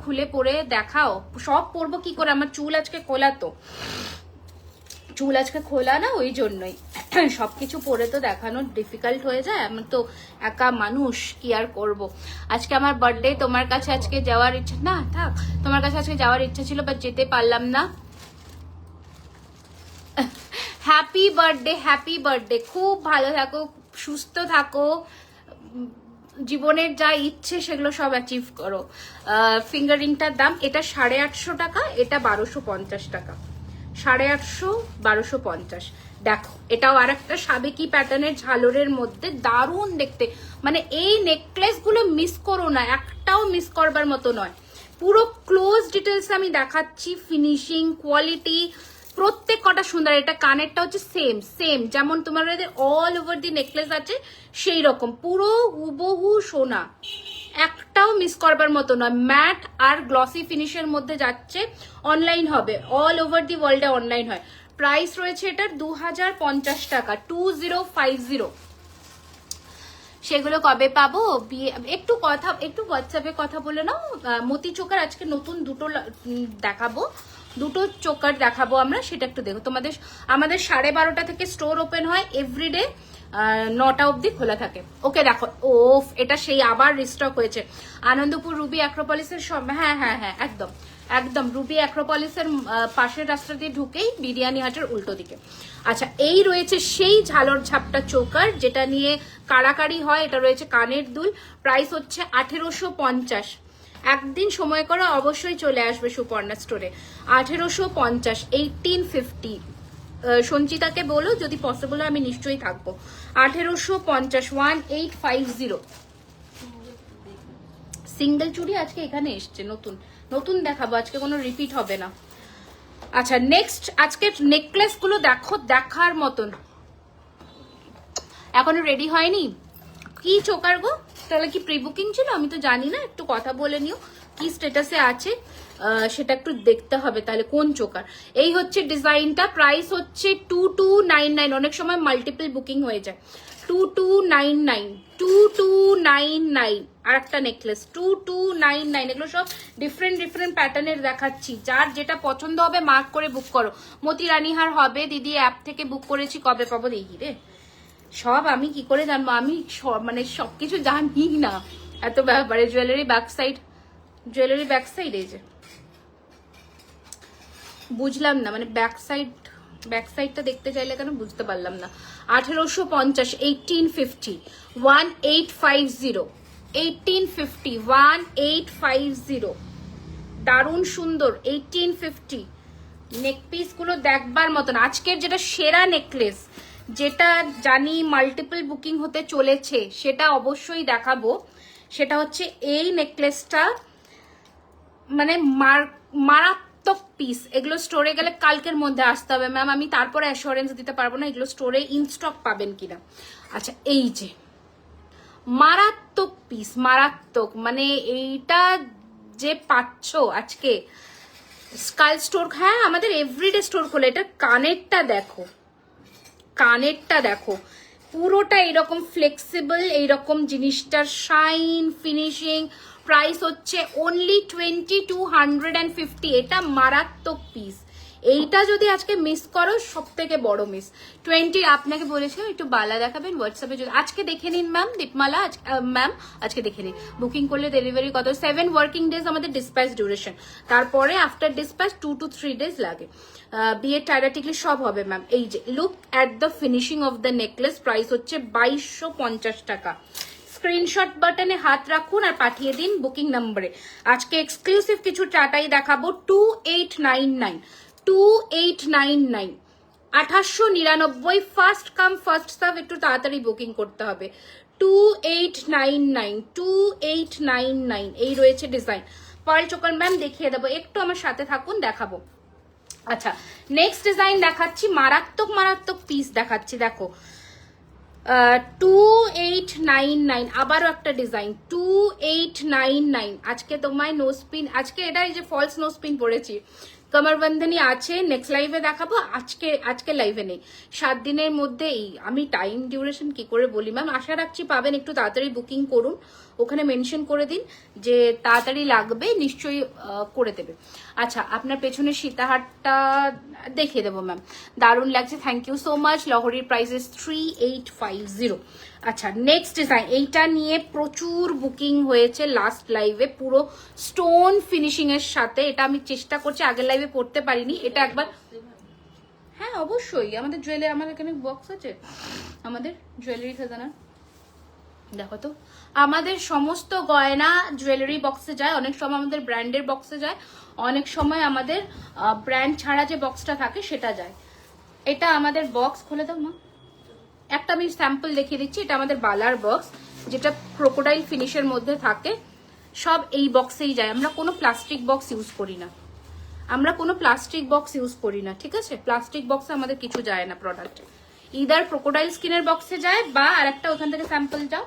খুলে পরে দেখাও। সব পরবো কি করে, আমার চুল আজকে খোলা, তো চুল আজকে খোলা না, ওই জন্যই সবকিছু পরে তো দেখানো ডিফিকাল্ট হয়ে যায়। আমি তো একা মানুষ, কি আর করব। আজকে আমার বার্থডে, তোমার কাছে আজকে যাওয়ার ইচ্ছা না, থাক, তোমার কাছে আজকে যাওয়ার ইচ্ছা ছিল, বাট যেতে পারলাম না। Happy birthday, happy birthday. খুব ভালো থাকো, সুস্থ থাকো, জীবনের যা ইচ্ছে সেগুলো সব অ্যাচিভ করো। ফিঙ্গার রিংটার দাম, এটা 850 টাকা, এটা 1250 টাকা। 850, 1250। দেখো এটাও আর একটা সাবেকি প্যাটার্নের ঝালরের মধ্যে, দারুণ দেখতে। মানে এই নেকলেস গুলো মিস করো না, একটাও মিস করবার মতো নয়। পুরো ক্লোজ ডিটেলস আমি দেখাচ্ছি, ফিনিশিং, কোয়ালিটি প্রত্যেক কটা সুন্দর। এটা কানেরটা হচ্ছে সেম যেমন তোমার অল ওভার দি নেকলেস আছে সেই রকম, পুরো হুবহু সোনা, একটাও মিস করবার মতো নয়। ম্যাট আর গ্লসি ফিনিশের মধ্যে যাচ্ছে, অনলাইন হবে, অল ওভার দি ওয়ার্ল্ডে অনলাইন হয়। প্রাইস রয়েছে এটার 2050 টাকা, 2050। সেগুলো কবে পাবো? একটু হোয়াটসঅ্যাপে কথা বলে নাও। মতি চোকার আজকে নতুন দুটো দেখাবো, দুটো চোকার দেখাবো আমরা, সেটা একটু দেখো তোমাদের। আমাদের 12:30 থেকে স্টোর ওপেন হয়, এভরিডে 9টা অবধি খোলা থাকে। ওকে দেখো, ওফ এটা সেই আবার রিস্টক হয়েছে আনন্দপুর রুবি অ্যাক্রোপলিসের সব। হ্যাঁ হ্যাঁ হ্যাঁ, একদম একদম রুবি অ্যাক্রোপলিসের পাশের রাস্তা দিয়ে ঢুকেই বিরিয়ানি হাটের উল্টো দিকে। আচ্ছা, এই রয়েছে সেই ঝালর ঝাপটা চোকার যেটা নিয়ে কাড়াকাড়ি হয়। এটা রয়েছে কানের দুল, প্রাইস হচ্ছে 1850। একদিন সময় করে অবশ্যই চলে আসবে সুপর্ণা স্টোরে। 1850, 1850। সঞ্চিতাকে বলো যদি পসিবল হয়, আমি নিশ্চয়ই থাকবো। 1850, 1850। সিঙ্গেল চুড়ি আজকে এখানে এসছে, নতুন নতুন দেখাবো, আজকে কোনো রিপিট হবে না। আচ্ছা নেক্সট, আজকে নেকলেস গুলো দেখো, দেখার মতন। এখনো রেডি হয়নি? কি চোকার গো? তাহলে কি প্রি বুকিং ছিল? আমি তো জানি না, একটু কথা বলে নিও কি স্ট্যাটাসে আছে সেটা একটু দেখতে হবে। তাহলে কোন চোকার? এই হচ্ছে ডিজাইনটা, প্রাইস হচ্ছে 2299। অনেক সময় মাল্টিপল বুকিং হয়ে যায়। 2299, 2299। আর একটা নেকলেস 2299। এগুলো সব ডিফারেন্ট প্যাটার্নের দেখাচ্ছি, যার যেটা পছন্দ হবে মার্ক করে বুক করো। মতি রানীহার হবে দিদি, অ্যাপ থেকে বুক করেছি, কবে পাবো দেখি রে। সব আমি কি করে জানবো? আমি মানে সবকিছু জানি না এত ব্যাপারে। জুয়েলারি ব্যাক সাইড এই যে বুঝলাম না, মানে ব্যাক সাইডটা দেখতে চাইলে কেন বুঝতে পারলাম না। 1850, 1850, 1850, 1850, 1850। দারুণ সুন্দর 1850। নেক পিস গুলো দেখবার মতন। আজকের যেটা সেরা নেকলেস, যেটা জানি মাল্টিপল বুকিং হতে চলেছে, সেটা অবশ্যই দেখাবো। সেটা হচ্ছে এই নেকলেসটা, মানে মারাত্মক পিস। এগুলো স্টোরে গেলে কালকের মধ্যে আসতে হবে ম্যাম, আমি তারপরে অ্যাসুরেন্স দিতে পারবো না এগুলো স্টোরে ইনস্টক পাবেন কিনা। আচ্ছা, এই যে মারাত্মক পিস, মারাত্মক, মানে এইটা যে পাচ্ছ আজকে স্কাল স্টোর। হ্যাঁ, আমাদের এভরিডে স্টোর খোলে। এটা কানেরটা দেখো, কানেরটা দেখো, পুরোটা এইরকম ফ্লেক্সিবল, এইরকম জিনিসটার শাইন, ফিনিশিং। প্রাইস হচ্ছে অনলি 2250। এটা মারাত্মক পিস। এইটা যদি আজকে মিস করো, সব থেকে বড় মিস। 20। আপনাকে বলেছিলাম একটু বালা দেখাবেন হোয়াটসঅ্যাপে, যদি আজকে দেখে নিন ম্যাম। দীপমালা ম্যাম আজকে দেখে নিন। বুকিং করলে ডেলিভারি কত? 7 ওয়ার্কিং ডেজ আমাদের ডিসপ্যাচ ডিউরেশন। তারপরে আফটার ডিসপ্যাচ 2 to 3 ডেজ লাগে। বিয়ের টাইরা টিকলি সব হবে ম্যাম। এই যে look at the finishing of the necklace. Price হচ্ছে 2250 টাকা। স্ক্রিনশট বাটনে হাত রাখুন আর পাঠিয়ে দিন বুকিং নম্বরে। আজকে এক্সক্লুসিভ কিছু চাটাই দেখাবো। 2899, 2899, 1899। ফার্স্ট কাম ফার্স্ট সার্ভ, একটু তাড়াতাড়ি বুকিং করতে হবে। 2899, 2899। এই রয়েছে ডিজাইন। পার্ল চোকার ম্যাম দেখিয়ে দেবো, একটু আমার সাথে থাকুন, দেখাবো। আচ্ছা, নেক্সট ডিজাইন দেখাচ্ছি, মারাত্মক পিস দেখাচ্ছি। দেখো 2899, আবারও একটা ডিজাইন 2899। আজকে তোমায় নো স্পিন, আজকে এটা এই যে ফলস নো স্পিন পড়েছি। কমরবন্ধনী আছে, নেক্সট লাইভে দেখাবো। আজকে লাইভে নেই, 7 দিনের মধ্যেই। আমি টাইম ডিউরেশন কি করে বলি ম্যাম? আশা রাখছি পাবেন, একটু তাড়াতাড়ি বুকিং করুন। ওখানে মেনশন করে দিন যে তাড়াতাড়ি লাগবে, নিশ্চয়ই করে দেবে। আচ্ছা, আপনার পেছনে সীতাহারটা দেখিয়ে দেবো ম্যাম, দারুণ লাগছে, থ্যাংক ইউ সো মাচ। লহরির প্রাইসেস 3850। আচ্ছা, নেক্সট ডিজাইন, এইটা নিয়ে প্রচুর বুকিং হয়েছে লাস্ট লাইভে, পুরো স্টোন ফিনিশিং এর সাথে। এটা আমি চেষ্টা করছি, আগের লাইভে পড়তে পারিনি, এটা একবার। হ্যাঁ অবশ্যই, আমাদের জুয়েলারি, আমাদের এখানে বক্স আছে আমাদের জুয়েলারি খাজানা। দেখো তো, আমাদের সমস্ত গয়না জুয়েলারি বক্সে যায়, অনেক সময় আমাদের ব্র্যান্ডের বক্সে যায়, অনেক সময় আমাদের ব্র্যান্ড ছাড়া যে বক্সটা থাকে সেটা যায়। এটা আমাদের বক্স, খুলে দাও মা, একটা আমি স্যাম্পল দেখিয়ে দিচ্ছি। এটা আমাদের বালার বক্স, যেটা ক্রোকোডাইল ফিনিশের মধ্যে থাকে, সব এই বক্সেই যায়। আমরা কোনো প্লাস্টিক বক্স ইউজ করি না, আমরা কোনো প্লাস্টিক বক্স ইউজ করি না, ঠিক আছে? প্লাস্টিক বক্সে আমাদের কিছু যায় না প্রোডাক্ট, ইদার ক্রোকোডাইল স্কিনের বক্সে যায় বা আরেকটা ওখান থেকে স্যাম্পল যাও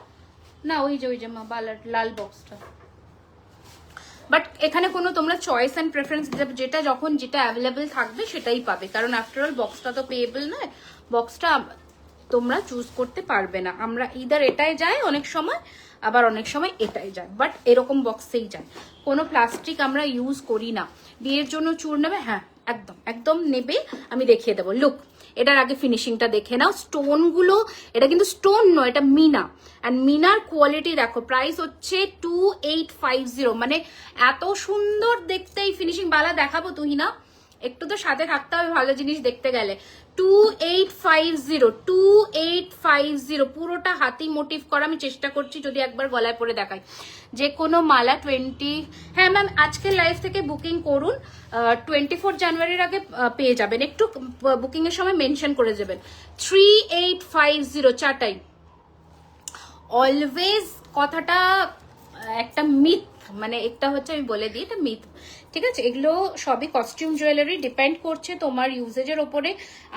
না, ওই যে মা বালার লাল বক্সটা। বাট এখানে কোনো তোমরা চয়েস অ্যান্ড প্রেফারেন্স, যেটা যখন যেটা অ্যাভেলেবেল থাকবে সেটাই পাবে, কারণ আফটার অল বক্সটা তো পেয়েবল নয়, বক্সটা তোমরা চুজ করতে পারবে না। আমরা ইদার এটাই যায় অনেক সময়, আবার অনেক সময় এটাই যায়, বাট এরকম বক্সেই যায়। কোনো প্লাস্টিক আমরা ইউজ করি না। বিয়ের জন্য চূড় নেবে, হ্যাঁ একদম একদম নেবে, আমি দেখিয়ে দেবো। লুক, এটার আগে ফিনিশিংটা দেখে নাও। স্টোনগুলো, এটা কিন্তু স্টোন নয়, এটা মিনা, অ্যান্ড মিনার কোয়ালিটি দেখো। প্রাইস হচ্ছে 2850, মানে এত সুন্দর দেখতে এই ফিনিশিং। বালা দেখাবো তুই না, একটু তো সাথে থাকতে হবে ভালো জিনিস দেখতে গেলে। 2850 পুরোটা হাতি মোটিভ করা। আমি চেষ্টা করছি যদি একবার গলায় পরে দেখাই। যে কোনো মালা 20, হ্যাঁ ম্যাম আজকের লাইভ থেকে বুকিং করুন, 24 জানুয়ারির আগে পেয়ে যাবেন। একটু বুকিং এর সময় মেনশন করে দেবেন। 3850 চাটাই। অলওয়েজ কথাটা একটা মিথ, মানে একটা হচ্ছে আমি বলে দিই, এটা মিথ, ঠিক আছে? এগুলো সবই কস্টিউম জুয়েলারি, ডিপেন্ড করছে তোমার ইউজেজের ওপরে।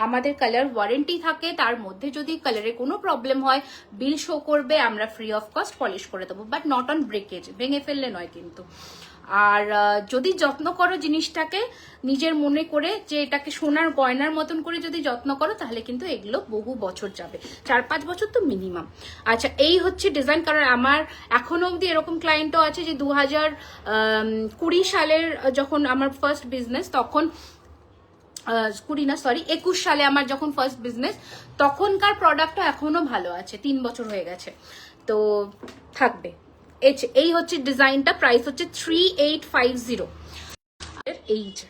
আমাদের কালার ওয়ারেন্টি থাকে, তার মধ্যে যদি কালারে কোনো প্রবলেম হয় বিল শো করবে, আমরা ফ্রি অফ কস্ট পলিশ করে দেবো, বাট নট অন ব্রেকেজ, ভেঙে ফেললে নয় কিন্তু। আর যদি যত্ন করো জিনিসটাকে নিজের মনে করে, যে এটাকে সোনার গয়নার মতন করে যদি যত্ন করো, তাহলে কিন্তু এগুলো বহু বছর যাবে, 4-5 বছর তো মিনিমাম। আচ্ছা, এই হচ্ছে ডিজাইন। কারণ আমার এখনো অবধি এরকম ক্লায়েন্টও আছে যে 2020 সালের যখন আমার ফার্স্ট বিজনেস, তখন 21 সালে আমার যখন ফার্স্ট বিজনেস, তখনকার প্রোডাক্টও এখনো ভালো আছে, 3 বছর হয়ে গেছে, তো থাকবে। এই হচ্ছে ডিজাইনটা, প্রাইস হচ্ছে 3850, এই যে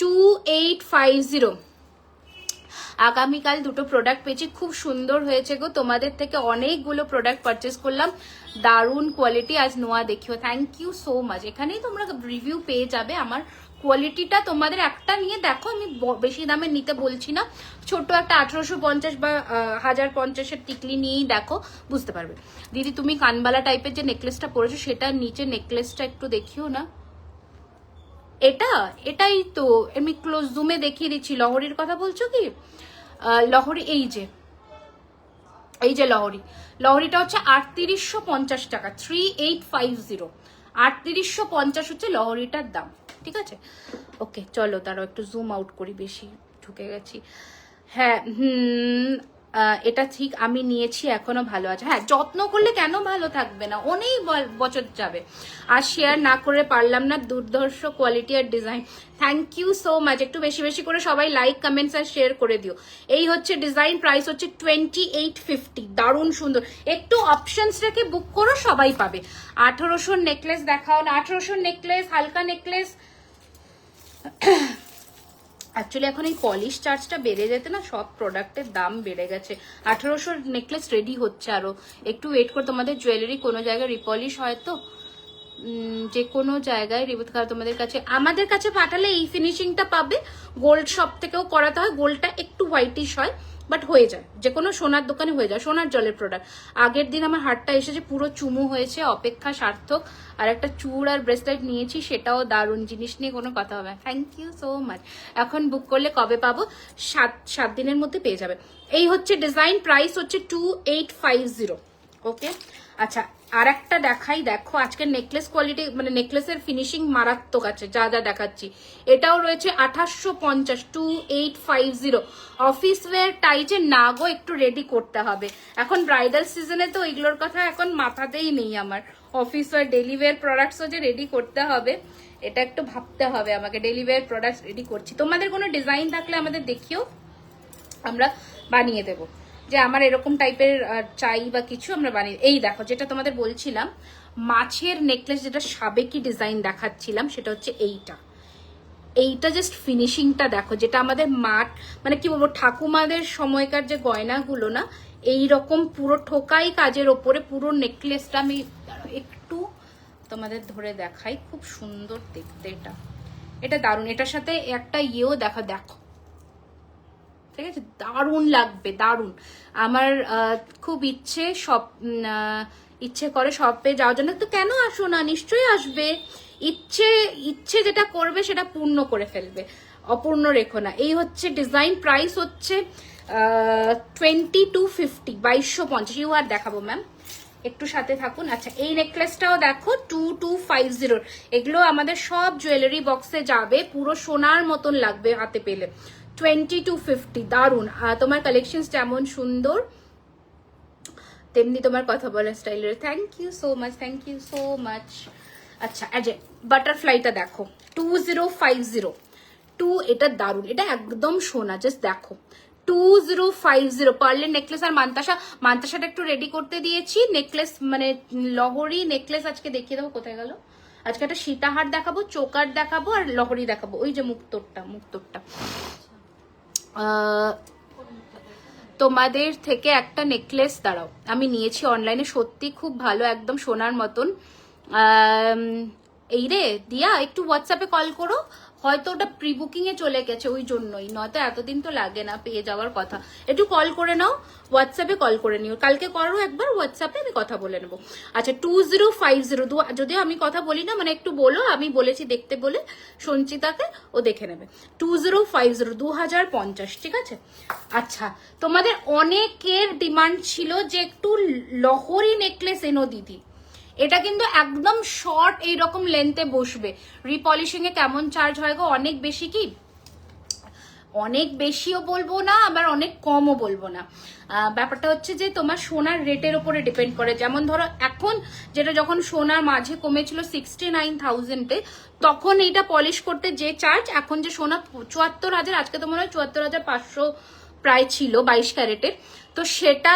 2850। আগামীকাল দুটো প্রোডাক্ট পেয়েছি, খুব সুন্দর হয়েছে গো। তোমাদের থেকে অনেকগুলো প্রোডাক্ট পারচেস করলাম, দারুণ কোয়ালিটি। আজ নোয়া দেখিও, থ্যাংক ইউ সো মাচ। এখানেই তোমরা রিভিউ পেয়ে যাবে। আমার কোয়ালিটিটা তোমাদের একটা নিয়ে দেখো, আমি বেশি দামে নিতে বলছি না। ছোট একটা 1850 বা 1050-এর টিকলি নিয়েই দেখো, বুঝতে পারবে। দিদি তুমি কানবালা টাইপের যে নেকলেসটা পরেছো, সেটার নিচে নেকলেসটা একটু দেখিও না। এটাই তো আমি ক্লোজ জুমে দেখিয়ে দিচ্ছি। লহরির কথা বলছো কি? লহরি, এই যে লহরিটা হচ্ছে 3850 টাকা, 3850, 3850 হচ্ছে লহরিটার দাম, ঠিক আছে? ওকে চলো, তারও একটু জুম আউট করি, বেশি ঢুকে গেছি। হ্যাঁ এটা ঠিক, আমি নিয়েছি, এখনো ভালো আছে। হ্যাঁ, যত্ন করলে কেন ভালো থাকবে না, অনেক বছর যাবে। আর শেয়ার না করে পারলাম না, দুর্ধর্ষ কোয়ালিটি আর ডিজাইন। Thank you so much. একটু বেশি বেশি করে সবাই লাইক, কমেন্টস আর শেয়ার করে দিও। এই হচ্ছে ডিজাইন, প্রাইস হচ্ছে 2850, দারুণ সুন্দর। একটু অপশনস রেখে বুক করো, সবাই পাবে। 1800 নেকলেস দেখাও না, 1800 নেকলেস, হালকা নেকলেস। অ্যাকচুয়ালি এখন এই পলিশ চার্জটা বেড়ে যেতে না, সব প্রোডাক্টের দাম বেড়ে গেছে। 1800 নেকলেস রেডি হচ্ছে, আরো একটু ওয়েট করে। তোমাদের জুয়েলারি কোনো জায়গায় রিপলিশ হয় তো, যে কোনো জায়গায় তোমাদের কাছে, আমাদের কাছে পাঠালে এই ফিনিশিংটা পাবে। গোল্ড শপ থেকেও করাতে হয়, গোল্ডটা একটু হোয়াইটিশ হয়, বাট হয়ে যায়, যে কোনো সোনার দোকানে হয়ে যায়। সোনার জলের প্রোডাক্ট। আগের দিন আমার হারটা এসেছে, পুরো চুমু হয়েছে, অপেক্ষা সার্থক। আর একটা চূড় আর ব্রেসলেট নিয়েছি, সেটাও দারুণ। জিনিস নিয়ে কোনো কথা হবে। Thank you so much. এখন বুক করলে কবে পাবো? 7 দিনের মধ্যে পেয়ে যাবে। এই হচ্ছে ডিজাইন, প্রাইস হচ্ছে 2850। ওকে, আচ্ছা আর একটা দেখাই। দেখো আজকের নেকলেস কোয়ালিটি, মানে নেকলেসের ফিনিশিং মারাত্মক আছে, যা যা দেখাচ্ছি। এটাও রয়েছে 2850, 2850। অফিস ওয়্যার টাইজে না গো, একটু রেডি করতে হবে। এখন ব্রাইডাল সিজনে তো এগুলোর কথা এখন মাথাতেই নেই আমার। অফিস ওয়্যার, ডেলি ওয়্যার প্রোডাক্টসও যে রেডি করতে হবে, এটা একটু ভাবতে হবে আমাকে। ডেলি ওয়্যার প্রোডাক্টস রেডি করছি। তোমাদের কোনো ডিজাইন থাকলে আমাদের দেখিও, আমরা বানিয়ে দেবো। যে আমার এরকম টাইপের চাই বা কিছু, আমরা বানিয়ে। এই দেখো, যেটা তোমাদের বলছিলাম মাছের নেকলেস, যেটা সাবেকি ডিজাইন দেখাচ্ছিলাম, সেটা হচ্ছে এইটা। এইটা জাস্ট ফিনিশিংটা দেখো, যেটা আমাদের মাঠ মানে কি বলবো ঠাকুমাদের সময়কার যে গয়নাগুলো না, এইরকম পুরো ঠোকাই কাজের ওপরে পুরো নেকলেসটা আমি একটু তোমাদের ধরে দেখাই, খুব সুন্দর দেখতে এটা। এটা দারুণ, এটার সাথে একটা ইয়েও দেখো, ঠিক আছে, দারুণ লাগবে, দারুণ। আমার খুব ইচ্ছে করে শপে যাওয়ার জন্য। তো কেন আসো না, নিশ্চয়ই আসবে। ইচ্ছে যেটা করবে সেটা পূর্ণ করে ফেলবে, অপূর্ণ রেখো না। এই হচ্ছে ডিজাইন, প্রাইস হচ্ছে 2250, 2250। ইউ আর দেখাবো ম্যাম, একটু সাথে থাকুন। আচ্ছা, এই নেকলেসটাও দেখো 2250। এগুলো আমাদের সব জুয়েলারি বক্সে যাবে, পুরো সোনার মতন লাগবে হাতে পেলে। 2250, দারুন। তোমার কালেকশন যেমন সুন্দর তেমনি তোমার কথা বলার স্টাইলের। Thank you so much, thank you so much. আচ্ছা, বাটারফ্লাইটা দেখো 2050, এটা দারুন, এটা একদম সোনা, জাস্ট দেখো 2050 পার্লের নেকলেস। আর মান্তাসাটা একটু রেডি করতে দিয়েছি। নেকলেস মানে লহরি নেকলেস আজকে দেখিয়ে দেবো। কোথায় গেল? আজকে একটা সীতাহার দেখাবো, চোকার দেখাবো, আর লহরি দেখাবো। ওই যে মুক্তোরটা তোমাদের থেকে একটা নেকলেস দাঁড়াও আমি নিয়েছি অনলাইনে, সত্যি খুব ভালো, একদম সোনার মতন। এই রে দিয়া, একটু হোয়াটসঅ্যাপে কল করো, হয়তো ওটা প্রি বুকিং এ চলে গেছে, ওই জন্যই, নয়তো এতদিন তো লাগে না, পেয়ে যাওয়ার কথা। একটু কল করে নাও, হোয়াটসঅ্যাপে কল করে নিও, কালকে করো একবার হোয়াটসঅ্যাপে, আমি কথা বলে নেবো। আচ্ছা, 2050, যদিও আমি কথা বলি না, মানে একটু বলো, আমি বলেছি দেখতে বলে সঞ্চিতাকে, ও দেখে নেবে। 2050, 2050, ঠিক আছে। আচ্ছা, তোমাদের অনেকের ডিমান্ড ছিল যে একটু লহরি নেকলেস এনো দিদি। এটা কিন্তু একদম শর্ট এইরকম লেন্থে বসবে। রিপলিশিং এ কেমন চার্জ হয় গো? অনেক বেশি কি? অনেক বেশিও বলবো না, আবার অনেক কমও বলবো না। ব্যাপারটা হচ্ছে যে তোমার সোনার রেটের উপরে ডিপেন্ড করে। যেমন ধরো এখন যেটা যখন সোনার মাঝে কমেছিল 69,000-এ, তখন এইটা পলিশ করতে যে চার্জ, এখন যে সোনা 74,000, আজকে তো মনে হয় 74,500 প্রায় ছিল 22 ক্যারেটের। তো সেটা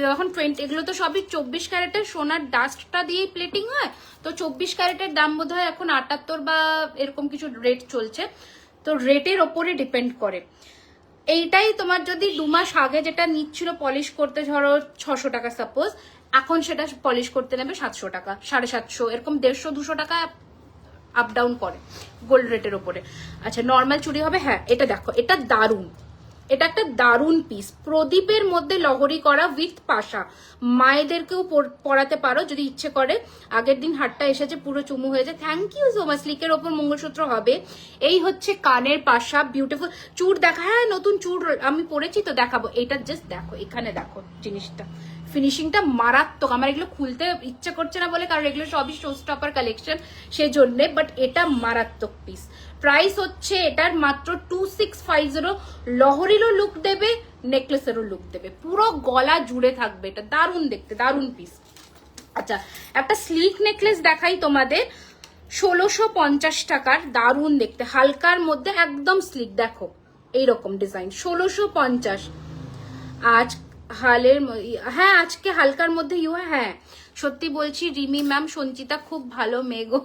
যখন এগুলো তো সবই 24 ক্যারেটের সোনার ডাস্টটা দিয়েই প্লেটিং হয়। তো 24 ক্যারেটের দাম বোধ হয় এখন 78 বা এরকম কিছু রেট চলছে। তো রেটের ওপরে ডিপেন্ড করে। এইটাই তোমার যদি 2 মাস আগে যেটা নিচ্ছিল পলিশ করতে ধরো 600 টাকা সাপোজ, এখন সেটা পলিশ করতে নেবে 700 টাকা, 750, এরকম 150-200 টাকা আপ ডাউন করে গোল্ড রেটের ওপরে। আচ্ছা, নর্মাল চুড়ি হবে। হ্যাঁ, এটা দেখো, এটা দারুণ, এটা একটা দারুণ পিস, প্রদীপের মধ্যে লহরি করা উইথ পাশা। মায়েদেরকেও পরাতে পারো যদি ইচ্ছে করে। আগের দিন হাটটা এসেছে, পুরো চুমু হয়ে যায়। Thank you so much. লিকের ওপর মঙ্গলসূত্র হবে। এই হচ্ছে কানের পাশা, বিউটিফুল। চুড় দেখা, হ্যাঁ নতুন চুড় আমি পরেছি তো, দেখাবো। এটা জাস্ট দেখো, এখানে দেখো জিনিসটা, ফিনিশিংটা মারাত্মক। আমার এগুলো খুলতে ইচ্ছে করছে না বলে, কারণ এগুলো সবই শো স্টপার কালেকশন, সেজন্যে। বাট এটা মারাত্মক পিস। প্রাইস হচ্ছে এটার মাত্র 2650। লহরিরও লুক দেবে, নেকলেসেরও লুক দেবে, পুরো গলা জুড়ে থাকবে। এটা দারুণ দেখতে, দারুণ পিস। আচ্ছা, একটা স্লিক নেকলেস দেখাই তোমাদের, 1650 টাকার, দারুণ দেখতে, হালকার মধ্যে একদম স্লিক। দেখো এইরকম ডিজাইন, 1650। আজ হ্যাঁ, আজকে হালকার মধ্যে হ্যাঁ সত্যি বলছি রিমি ম্যাম, সঞ্চিতা খুব ভালো মেয়ে গো।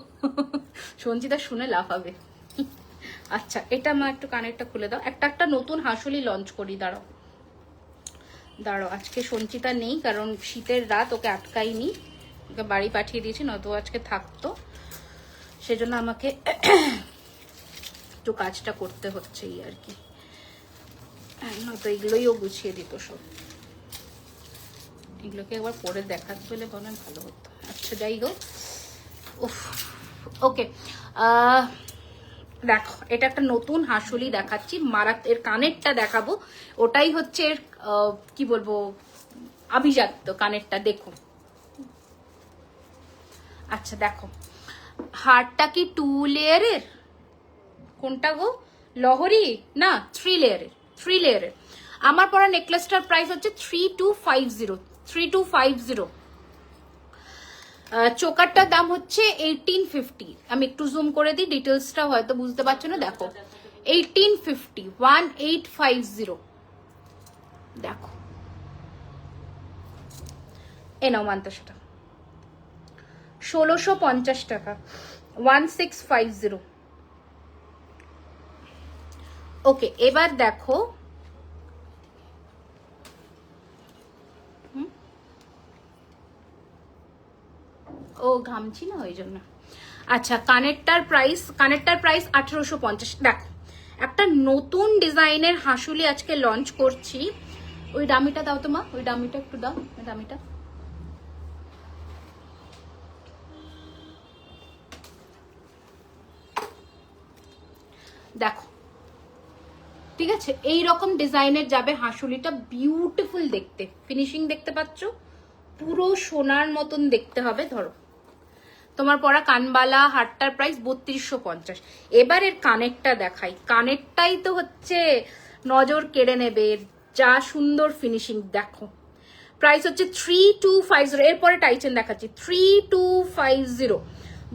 সঞ্চিতা শুনে লাফাবে। আচ্ছা, এটা মা একটু কানেরটা খুলে দাও। একটা নতুন হাসুলি লঞ্চ করি, দাঁড়াও। আজকে সঞ্চিতা নেই, কারণ শীতের রাত, ওকে আটকাইনি, ওকে বাড়ি পাঠিয়ে দিয়েছি, নয়তো আজকে থাকতো। সেজন্য আমাকে একটু কাজটা করতে হচ্ছে আর কি, নয়তো এগুলোই ও গুছিয়ে দিত সব। এগুলোকে একবার পরে দেখাতে পেলে বলেন ভালো হতো। আচ্ছা, যাই হোক। ওকে, দেখো, এটা একটা নতুন হাসুলি দেখাচ্ছি, এর কানেরটা দেখাবো। ওটাই হচ্ছে এর কি বলবো, আভিজাত্য কানেরটা, দেখো। আচ্ছা দেখো, হারটা কি 2 লেয়ারের? কোনটা গো? লহরি না, 3 লেয়ারের। আমার পরা নেকলেসটার প্রাইস হচ্ছে 3250। চোকারটার দাম হচ্ছে 1850। আমি একটু জুম করে দিই, ডিটেলসটা হয়তো বুঝতে পারছো না। দেখো 1850, 1850। দেখো, এ নাও মান্তাসাটা, 1650 টাকা, 1650। ওকে, এবার দেখো ও ঘামছি না ওই জন্য। আচ্ছা, কানেরটার প্রাইস 1850। দেখো, একটা নতুন ডিজাইনের হাসুলি আজকে লঞ্চ করছি। ওই ডামিটা দাও তো মা, ওই ডামিটা একটু দাও, ওই ডামিটা। দেখো, ঠিক আছে, এই রকম ডিজাইনের যাবে হাসুলিটা, বিউটিফুল দেখতে, ফিনিশিং দেখতে পাচ্ছ, পুরো সোনার মতন দেখতে হবে। ধরো তোমার পরা কানবালা, হারটার প্রাইস 3250। এবার এর কানেরটা দেখাই, কানেরটাই তো হচ্ছে নজর কেড়ে নেবে, যা সুন্দর ফিনিশিং। দেখো প্রাইস হচ্ছে 3250। এরপরে টাইচেন দেখাচ্ছি 3250,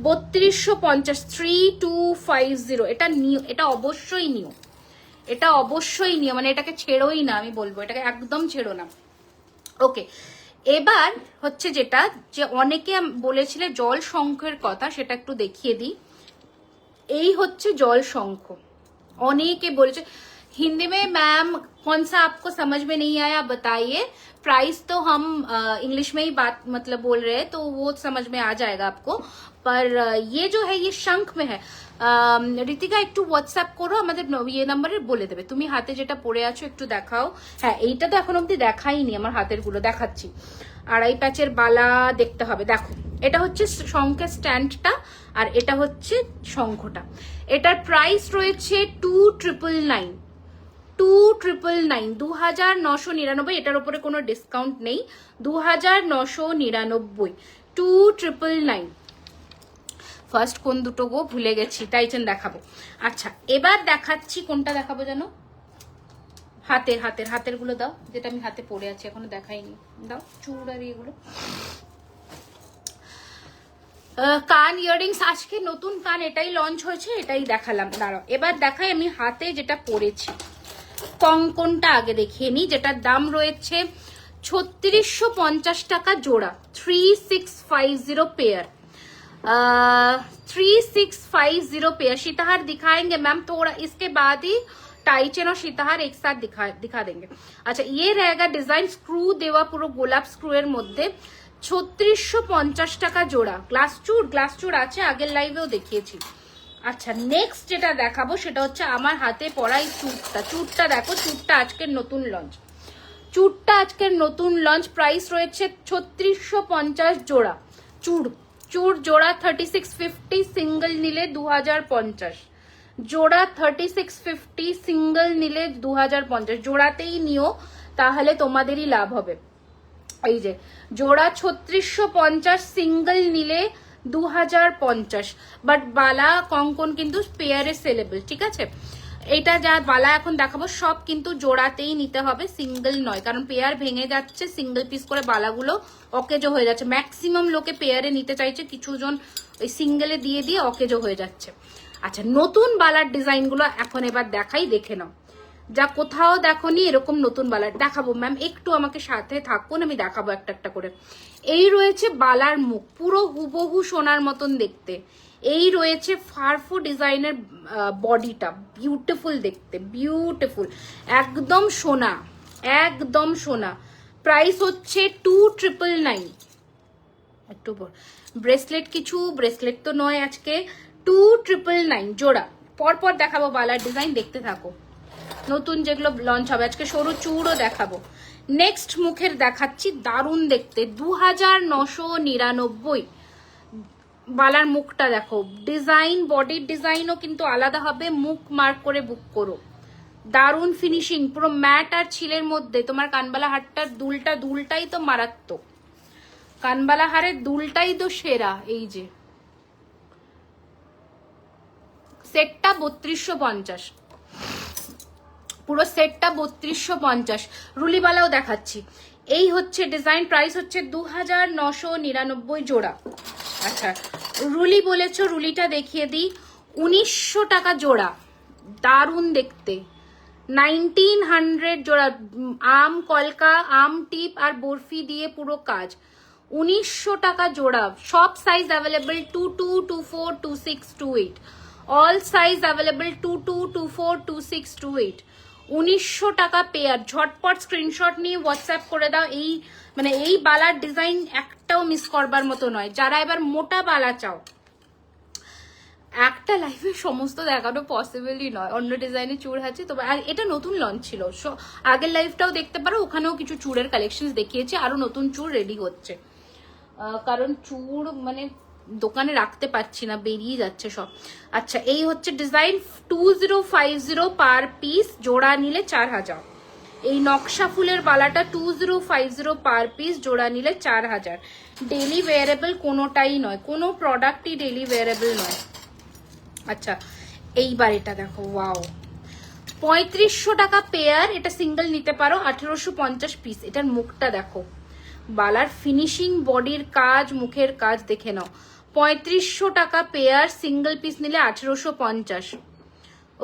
3250, 3250। এটা নিও, এটা অবশ্যই নিও, এটা অবশ্যই নিও, মানে এটাকে ছেড়োই না, আমি বলবো এটাকে একদম ছেড়ো না। ওকে, এবার হচ্ছে যেটা, যে অনেকে বলেছিলে জল শঙ্খের কথা, সেটা একটু দেখিয়ে দিই। এই হচ্ছে জল শঙ্খ, অনেকে বলেছে हिंदी में मैम कौन सा आपको समझ में नहीं आया बताइए। प्राइस तो हम इंग्लिश में ही बात मतलब बोल रहे हैं, तो वो समझ में आ जाएगा आपको। पर ये जो है ये शंख में है। ঋতিকা একটু হোয়াটসঅ্যাপ করো, আমাদের ইয়ে নাম্বারে বলে দেবে। তুমি হাতে যেটা পরে আছো একটু দেখাও। হ্যাঁ, এইটা তো এখন অব্দি দেখাইনি, আমার হাতের গুলো দেখাচ্ছি। আড়াই প্যাচের বালা দেখতে হবে। দেখো, এটা হচ্ছে শঙ্খের স্ট্যান্ডটা, আর এটা হচ্ছে শঙ্খটা। এটার প্রাইস রয়েছে 2999, 2999। এটার উপরে কোনো ডিসকাউন্ট নেই, 2999, 2999। ফার্স্ট কোন দুটো গো ভুলে গেছি, টাইচেন দেখাবো। আচ্ছা, এবার দেখাচ্ছি কোনটা দেখাবো জানো, হাতের গুলো দাও, যেটা আমি হাতে পরে আছি এখনো দেখাইনি। দাও চুড় আর এগুলো। কান ইয়াররিংস আজকে নতুন কান, এটাই লঞ্চ হয়েছে, এটাই দেখালাম। দাঁড়াও, এবার দেখাই আমি হাতে যেটা পরেছি। কঙ্কনটা আগে দেখিয়ে নি, যেটার দাম রয়েছে 3650 টাকা জোড়া, 3650 पेयर, 3650 पेयर। सीताहार दिखाएंगे मैम थोड़ा, इसके बाद ही टाइचेन और सीताहार एक साथ दिखा देंगे। अच्छा, ये रहेगा डिजाइन, स्क्रू देवा पुरो गोलाप स्क्रू এর মধ্যে, 3650 টাকা জোড়া। গ্লাস চুর আছে, আগের লাইভেও দেখিয়েছি। আচ্ছা, নেক্সট যেটা দেখাবো সেটা হচ্ছে আমার হাতে পরা এই চুড়টা দেখো, চুড়টা আজকের নতুন লঞ্চ। প্রাইস রয়েছে 3650 জোড়া। চুড় জোড়া 3650, সিঙ্গেল নিলে 2050। জোড়া 3650, সিঙ্গেল নিলে 2050। জোড়াতেই নিও, তাহলে তোমাদেরই লাভ হবে। এই যে জোড়া 3650, সিঙ্গেল নিলে 2050। বাট বালা কঙ্কন কিন্তু পেয়ারে সেলেবল, ঠিক আছে। এটা যা বালা এখন দেখাবো সব কিন্তু জোড়াতেই নিতে হবে, সিঙ্গেল নয়, কারণ পেয়ার ভেঙে যাচ্ছে, সিঙ্গেল পিস করে বালাগুলো অকেজো হয়ে যাচ্ছে। ম্যাক্সিমাম লোকে পেয়ারে নিতে চাইছে, কিছুজন ওই সিঙ্গেলে দিয়ে অকেজো হয়ে যাচ্ছে। আচ্ছা, নতুন বালার ডিজাইনগুলো এখন এবার দেখাই, দেখে নাও। যা কোথাও দেখোনি এরকম নতুন বালার দেখাবো ম্যাম, একটু আমাকে সাথে থাকুন, আমি দেখাবো একটা একটা করে। এই রয়েছে বালার মুখ, পুরো হুবহু সোনার মতন দেখতে। এই রয়েছে ফারফু ডিজাইনের বডিটা, বিউটিফুল দেখতে, বিউটিফুল, একদম সোনা, একদম সোনা। প্রাইস হচ্ছে 2999। একটু ব্রেসলেট তো নয় আজকে, 2999 জোড়া। পরপর দেখাবো বালার ডিজাইন, দেখতে থাকো। নতুন যেগুলো লঞ্চ হবে আজকে, সরু চুড়ও দেখাবো। নেক্সট মুখের দেখাচ্ছি, দারুণ দেখতে, 2999। বালার মুখটা দেখো, ডিজাইন, বডির ডিজাইনও কিন্তু আলাদা হবে, মুখ মার্ক করে বুক করো। দারুণ ফিনিশিং, পুরো ম্যাট আর ছিলের মধ্যে। তোমার কানবালা হারটার দুলটাই তো মারাত্মক, কানবালা হারের দুলটাই তো সেরা। এই যে সেটটা 3250, পুরো সেটটা 3250। রুলিবালাও দেখাচ্ছি, এই হচ্ছে ডিজাইন। প্রাইস হচ্ছে 2999 জোড়া। আচ্ছা, রুলি বলেছো, রুলিটা দেখিয়ে দিই, 1900 টাকা জোড়া, দারুণ দেখতে, 1900 জোড়া। আম কলকা, আম টিপ আর বরফি দিয়ে পুরো কাজ, 1900 টাকা জোড়া। সব size available, 22, 24, 26, 28। All size available 22, 24, 26, 28। 1900 টাকা পেয়ার। ঝটপট স্ক্রিনশট নিয়ে হোয়াটসঅ্যাপ করে দাও। এই মানে এই বালার ডিজাইন একটাও মিস করবার মতো নয়। যারা এবার মোটা বালা চাও, একটা লাইফে সমস্ত দেখানো পসিবলই নয়, অন্য ডিজাইনের চূড় আছে তো। আর এটা নতুন লঞ্চ ছিল, আগের লাইফটাও দেখতে পারো, ওখানেও কিছু চূড়ের কালেকশন দেখিয়েছি, আরো নতুন চূড় রেডি হচ্ছে। কারণ চূড় মানে দোকানে রাখতে পারছি না, বেরিয়ে যাচ্ছে সব। আচ্ছা, এই হচ্ছে ডিজাইন 2050 পার পিস, জোড়া নিলে 4000। এই নকশা ফুলের বালাটা 2050 পার পিস, জোড়া নিলে 4000। ডেলি ওয়ারেবল কোনোটাই নয়, কোনো প্রোডাক্টই ডেলি ওয়ারেবল নয়। আচ্ছা, এইবার এটা দেখো, ওয়াও, 3500 টাকা পেয়ার। এটা সিঙ্গেল নিতে পারো, 1850 পিস। এটার মুখটা দেখো, বালার ফিনিশিং, বডির কাজ, মুখের কাজ দেখে নাও। 3500 টাকা পেয়ার, সিঙ্গেল পিস নিলে 1850।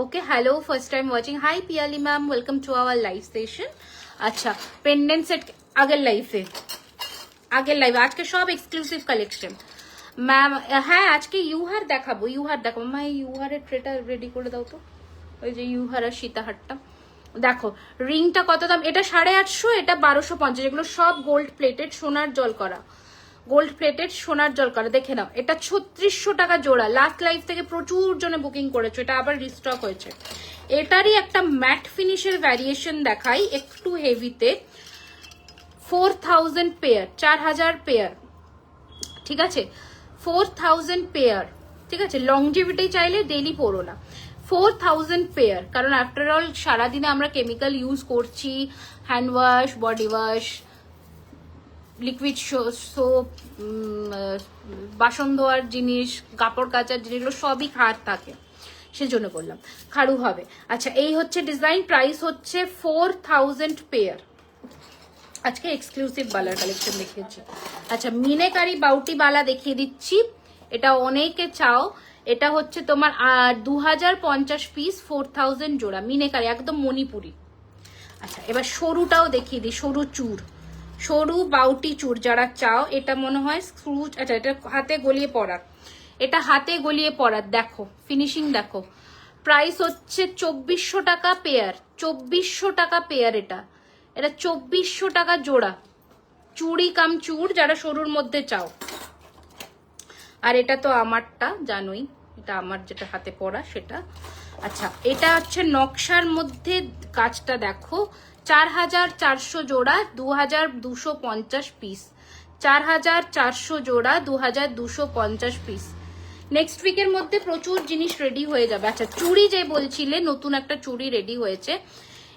Okay, hello, first time watching, hi Piyali ma'am, welcome to our live session. আচ্ছা, পেন্ডেন্ট সেট আগের লাইভে, আজকে সব এক্সক্লুসিভ কালেকশন ম্যাম। হ্যাঁ, আজকে ইউহার দেখাবো, মা ইউহারের ট্রেটা রেডি করে দাও তো, ওই যে ইউহার আর সীতাহারটা দেখো। রিংটা কত দাম? এটা 850, এটা 1250। এগুলো সব গোল্ড প্লেটেড, সোনার জল করা, গোল্ড প্লেটেড সোনার জল করা। দেখে নাও, এটা 3600 টাকা জোড়া। লাস্ট লাইভ থেকে প্রচুর জনে বুকিং করেছো, এটা আবার রিস্টক হয়েছে। এটারই একটা ম্যাট ফিনিশের ভ্যারিয়েশন দেখাই, একটু হেভিতে। 4000 পেয়ার, 4000 পেয়ার, ঠিক আছে, 4000 পেয়ার, ঠিক আছে। লংজিভিটি চাইলে ডেলি পরো না, 4000 পেয়ার। কারণ আফটার অল সারাদিনে আমরা কেমিক্যাল ইউজ করছি, hand wash, body wash, liquid soap, বাসন ধোয়ার জিনিস, কাপড় কাচার জিনিসগুলো সবই খার থাকে, সেজন্য বললাম খাড়ু হবে। আচ্ছা, এই হচ্ছে ডিজাইন, প্রাইস হচ্ছে 4000 পেয়ার। আজকে এক্সক্লুসিভ বালার কালেকশন দেখিয়েছি। আচ্ছা, মিনেকারি বাউটি বালা দেখিয়ে দিচ্ছি, এটা অনেকে চাও। এটা হচ্ছে তোমার 2050 পিস, 4000 জোড়া, মিনেকারি, একদম মণিপুরি। আচ্ছা, এবার সরুটাও দেখিয়ে দিই, সরু চূড়, সরু বাউটি চূড় যারা চাও। এটা মনে হয় স্ক্রু, আচ্ছা এটা হাতে গলিয়ে পরার, এটা হাতে গলিয়ে পরার। দেখো ফিনিশিং দেখো। প্রাইস হচ্ছে 2400 টাকা পেয়ার, 2400 টাকা পেয়ার। এটা 2400 টাকা জোড়া, চুড়ি কাম চূড় যারা সরুর মধ্যে চাও। আর এটা তো আমারটা জানোই, এটা আমার যেটা হাতে পরা সেটা। আচ্ছা, এটা হচ্ছে নকশার মধ্যে, কাজটা দেখো। 4400 জোড়া, 2250 পিস, 4400 জোড়া, 2250 পিস। নেক্সট উইকের মধ্যে প্রচুর জিনিস রেডি হয়ে যাবে। আচ্ছা, চুড়ি যে বলছিলে, নতুন একটা চুড়ি রেডি হয়েছে।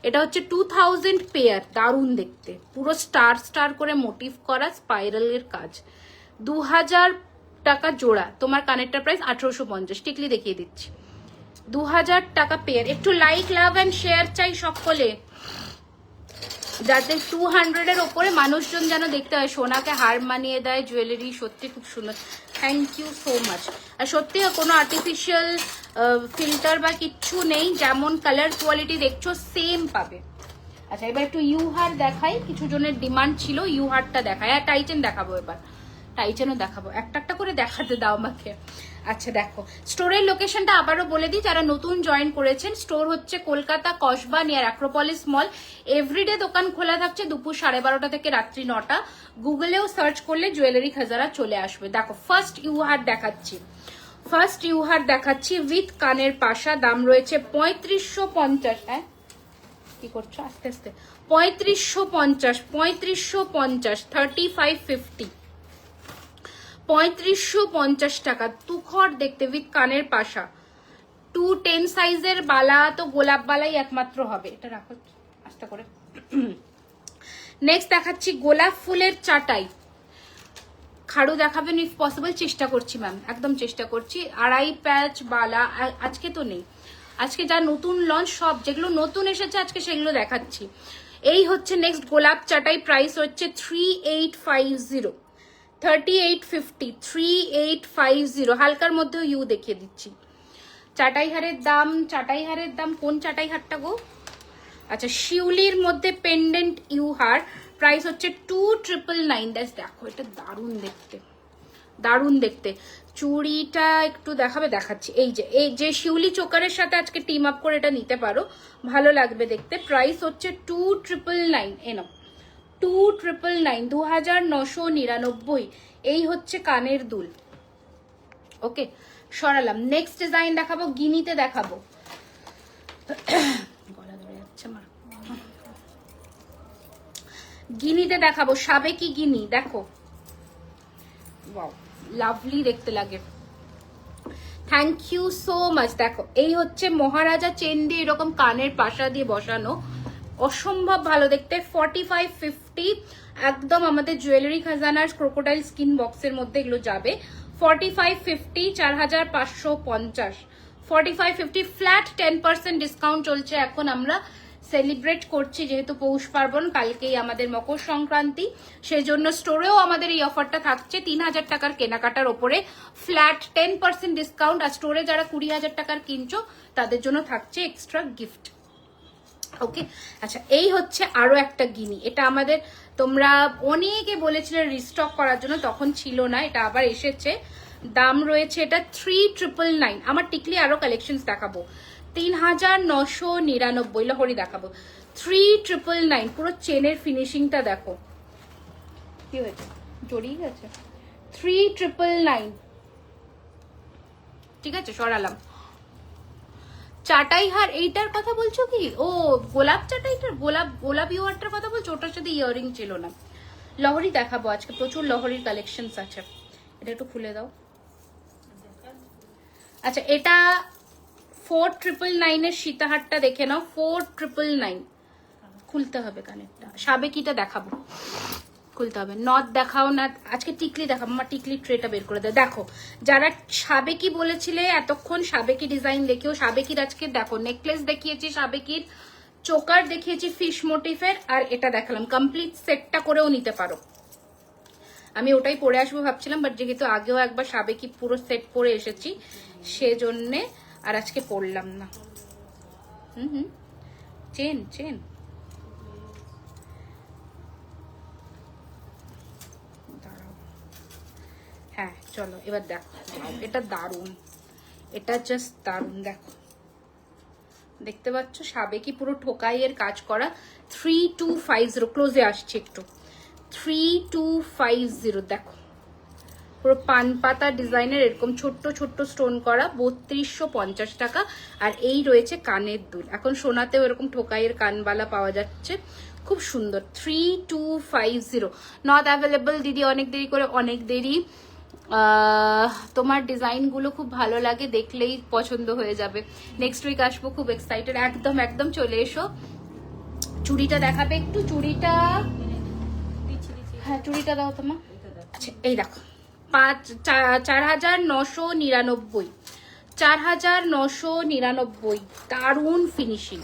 এটা হচ্ছে 2000 পেয়ার, দারুণ দেখতে, পুরো স্টার স্টার করে মোটিভ করা, স্পাইরালের কাজ। 2000 টাকা জোড়া। তোমার কানেরটার প্রাইস 1850। টিকলি দেখিয়ে দিচ্ছি, 2000 টাকা পেয়ার। একটু লাইক, লাভ অ্যান্ড শেয়ার চাই সকলে, যাতে 200 এর ওপরে মানুষজন যেন দেখতে হয়। সোনাকে হার মানিয়ে দেয় জুয়েলারি, সত্যি খুব সুন্দর। Thank you so much. আর সত্যি কোনো আর্টিফিশিয়াল ফিল্টার বা কিচ্ছু নেই, যেমন কালার কোয়ালিটি দেখছো সেম পাবে। আচ্ছা, এবার একটু ইউহার দেখাই, কিছু জনের ডিমান্ড ছিল ইউহারটা দেখাই। আর টাইটেন দেখাবো, এবার টাইটেনও দেখাবো, একটা একটা করে দেখাতে দাও আমাকে। আচ্ছা দেখো, স্টোরের লোকেশনটা আবারও বলে দিই যারা নতুন জয়েন করেছেন। স্টোর হচ্ছে Kolkata Kasba near Acropolis Mall. Every day দোকান খোলা থাকছে দুপুর 12:30 থেকে রাত্রি 9টা। গুগলেও সার্চ করলে জুয়েলারি খাজারা চলে আসবে। দেখো, ফার্স্ট ইউহার দেখাচ্ছি উইথ কানের পাশা। দাম রয়েছে 3550। হ্যাঁ কি করছো, আস্তে আস্তে। 3550, 3550, 3550 টাকা। তুখর দেখতে, উইথ কানের পাশা। 210 সাইজের বালা তো গোলাপ বালাই একমাত্র হবে। এটা রাখো আস্তে করে। নেক্সট দেখাচ্ছি গোলাপ ফুলের চাটাই। খাড়ু দেখাবেন ইফ পসিবল, চেষ্টা করছি ম্যাম, একদম চেষ্টা করছি। আড়াই প্যাচ বালা আজকে তো নেই, আজকে যা নতুন লঞ্চ সব যেগুলো নতুন এসেছে আজকে সেগুলো দেখাচ্ছি। এই হচ্ছে নেক্সট গোলাপ চাটাই, প্রাইস হচ্ছে 3850, 3850, 3850। হালকার মধ্যেও ইউ দেখিয়ে দিচ্ছি। চাটাই হারের দাম কোন চাটাই হারটা গো? আচ্ছা, শিউলির মধ্যে পেন্ডেন্ট ইউ হার, প্রাইস হচ্ছে 2999। দেখো এটা দারুণ দেখতে, দারুণ দেখতে। চুড়িটা একটু দেখাবে, দেখাচ্ছি। এই যে শিউলি চোকারের সাথে আজকে টিম আপ করে এটা নিতে পারো, ভালো লাগবে দেখতে। প্রাইস হচ্ছে 2999। এনো 2999, 2999। এই হচ্ছে কানের দুল। ওকে, সরালাম। নেক্সট ডিজাইন দেখাবো, গিনিতে দেখাবো। গলা ধরে যাচ্ছে আমার। গিনিতে দেখাবো, সাবেকি গিনি। দেখো, ওয়াও, লাভলি দেখতে লাগে। Thank you so much. দেখো, এই হচ্ছে মহারাজা চেন দিয়ে এরকম কানের পাশা দিয়ে বসানো, অসম্ভব ভালো দেখতে। 4550, একদম আমাদের জুয়েলারি খাজানার ক্রোকোডাইল স্কিন বক্সের মধ্যে এগুলো যাবে। 4550, 4550, 4550 ফ্ল্যাট। 10% ডিসকাউন্ট চলছে এখন, আমরা সেলিব্রেট করছি যেহেতু পৌষ পার্বণ, কালকেই আমাদের মকর সংক্রান্তি, সেই জন্য স্টোরেও আমাদের এই অফারটা থাকছে। 3000 টাকার কেনাকাটার ওপরে ফ্ল্যাট 10% ডিসকাউন্ট। আর স্টোরে যারা 20,000 টাকার কিনছো তাদের জন্য থাকছে এক্সট্রা গিফট। ওকে, আচ্ছা, এই হচ্ছে আরো একটা গিনি। এটা আমাদের, তোমরা অনেকে বলেছিলে রিস্টক করার জন্য, তখন ছিল না, এটা আবার এসেছে। দাম রয়েছে এটা 3999। আমার টিকলি আরো কালেকশনস দেখাবো। 3999 লহরি দেখাবো। 3999, পুরো চেনের ফিনিশিংটা দেখো। কি হয়েছে, জড়িয়ে গেছে। 3999, ঠিক আছে, সরালাম। চাটাই হার এইটার কথা বলছো কি? ও গোলাপ চাটাইটার, গোলাপ ইয়ারটার কথা বলছো? ওটার সাথে ইয়ারিং ছিল না। লহরি দেখাবো আজকে, প্রচুর লহরির কালেকশনস আছে। এটা একটু খুলে দাও। আচ্ছা, এটা 4999 এর সীতাহারটা দেখে নাও। 4999 খুলতে হবে কানেরটা। সাবেকিটা দেখাবো, খুলতে হবে। নথ দেখাও না আজকে, টিকলি দেখাবো। আমার টিকলি ট্রেটা বের করে দেয়। দেখো, যারা সাবেকি বলেছিলে এতক্ষণ, সাবেকি ডিজাইন দেখিও। সাবেকির আজকে দেখো, নেকলেস দেখিয়েছি, সাবেকির চোকার দেখিয়েছি ফিশ মোটিফের, আর এটা দেখালাম। কমপ্লিট সেটটা করেও নিতে পারো। আমি ওটাই পরে আসবো ভাবছিলাম, বাট যেহেতু আগেও একবার সাবেকি পুরো সেট পরে এসেছি, সেজন্যে আর আজকে পরলাম না। চেন চেন হ্যাঁ, চলো এবার দেখো। এটা দারুণ, এটা জাস্ট দারুণ। দেখো, দেখতে পাচ্ছ সাবেকি পুরো ঠোকাইয়ের কাজ করা। 3250, ক্লোজে আসছে একটু। 3250, দেখো পুরো পান পাতা ডিজাইনের এরকম ছোট্ট ছোট্ট স্টোন করা। 3250 টাকা। আর এই রয়েছে কানের দুল। এখন সোনাতেও এরকম ঠোকাইয়ের কানবালা পাওয়া যাচ্ছে, খুব সুন্দর। 3250, নট অ্যাভেলেবল দিদি, অনেক দেরি করে, অনেক দেরি। তোমার ডিজাইনগুলো খুব ভালো লাগে, দেখলেই পছন্দ হয়ে যাবে। নেক্সট উইক আসবো, খুব এক্সাইটেড। একদম একদম চলে এসো। চুড়িটা দেখাবে একটু, চুড়িটা, হ্যাঁ চুড়িটা দাও তোমার। আচ্ছা, এই দেখো, 4999, 4999। দারুণ ফিনিশিং,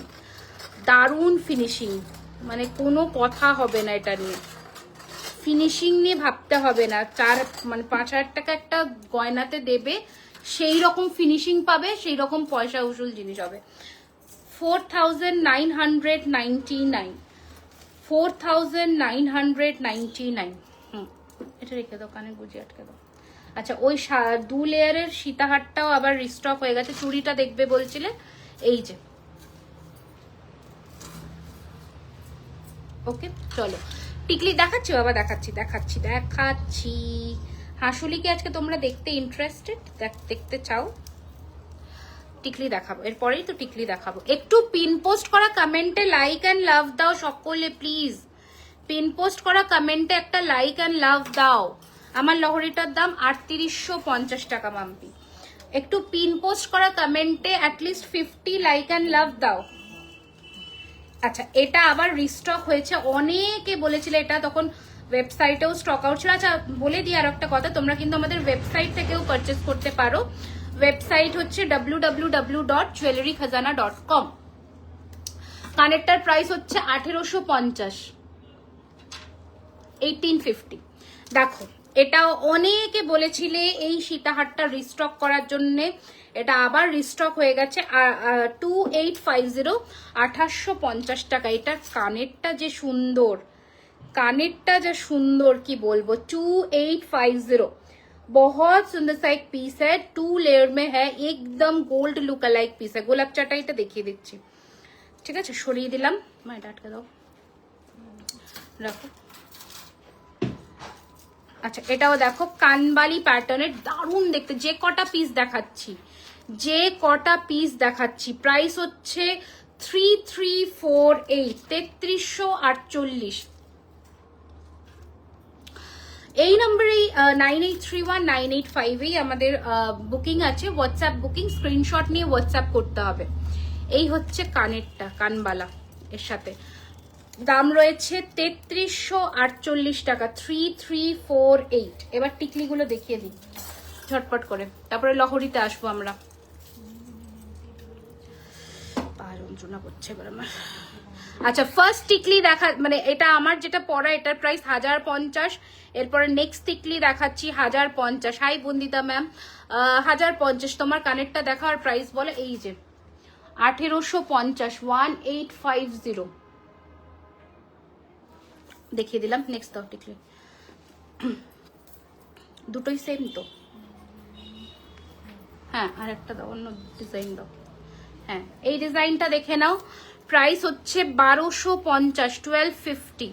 দারুণ ফিনিশিং, মানে কোনো কথা হবে না এটা নিয়ে। ফিনিশিং নিয়ে ভাবতে হবে না। মানে 5000 টাকা একটা গয়নাতে দেবে, সেই রকম ফিনিশিং পাবে, সেই রকম পয়সা উসুল জিনিস হবে। 4999, 4999। এটা রেখে দাও, কানে গুজিয়ে আটকে দাও। আচ্ছা, ওই 2 লেয়ারের সীতাহারটাও আবার রিস্টক হয়ে গেছে। চুড়িটা দেখবে বলছিলে, এই যে। ওকে, চলো টিকলি দেখাচ্ছি বাবা, দেখাচ্ছি দেখাচ্ছি দেখাচ্ছি। হাসুলি কি আজকে তোমরা দেখতে ইন্টারেস্টেড, দেখতে চাও? টিকলি দেখাবো, এরপরেই তো টিকলি দেখাবো। একটু পিন পোস্ট করা কমেন্টে লাইক অ্যান্ড লাভ দাও সকলে প্লিজ। পিন পোস্ট করা কমেন্টে একটা লাইক অ্যান্ড লাভ দাও। আমার লহরিটার দাম 3850 টাকা মাম্পি। একটু পিন পোস্ট করা কমেন্টে অ্যাটলিস্ট 50 লাইক অ্যান্ড লাভ দাও। আচ্ছা, এটা আবার রিস্টক হয়েছে। অনেকে বলেছিল এটা, তখন ওয়েবসাইটেও স্টক আউট ছিল। আচ্ছা, বলে দিই আর একটা কথা, তোমরা কিন্তু আমাদের ওয়েবসাইট থেকেও পারচেস করতে পারো। ওয়েবসাইট হচ্ছে www.jewellerykhazana.com। কানেরটার প্রাইস হচ্ছে 1850, 1850। দেখো, এটা অনেকে বলেছিলে এই সীতাহারটা রিস্টক করার জন্য, এটা আবার রিস্টক হয়ে গেছে। 2850, 1850 টাকা। এটা কানেরটা যে সুন্দর, কানেরটা যে সুন্দর কি বলবো। 2850, बहुत सुंदर सा एक पीस है, 2 लेयर में है, एकदम गोल्ड लुक अलाइक পিস है। গোলাপ চাটাইটা দেখিয়ে দিচ্ছি, ঠিক আছে? সরিয়ে দিলাম, এটা আটকে দাও, রাখো। আচ্ছা, এটাও দেখো কানবালি প্যাটার্নের, দারুণ দেখতে। যে কটা পিস দেখাচ্ছি প্রাইস হচ্ছে 3348, 3348। এই নম্বরেই 98319858 আমাদের বুকিং আছে, হোয়াটসঅ্যাপ বুকিং। স্ক্রিনশট নিয়ে হোয়াটসঅ্যাপ করতে হবে। এই হচ্ছে কানেরটা, কানবালা, এর সাথে দাম রয়েছে 3348 টাকা, 3348। এবার টিকলিগুলো দেখিয়ে দিই ঝটপট করে, তারপরে লহরিতে আসবো আমরা। পা যন্ত্রণা করছে এবার আমার। আচ্ছা, ফার্স্ট টিকলি দেখা, মানে এটা আমার যেটা পরা, এটার প্রাইস 1050। এরপরে নেক্সট টিকলি দেখাচ্ছি 1050। Hi Bandita ma'am, 1050। তোমার কানেরটা দেখা আর প্রাইস বলে, এই যে 1850, 1850 দেখিয়ে দিলাম। নেক্সট দাও টিকলি, দুটোই সেম তো? হ্যাঁ, আর একটা দাও, অন্য ডিজাইন দাও। হ্যাঁ, এই ডিজাইনটা দেখে নাও, প্রাইস হচ্ছে 1250, 1250।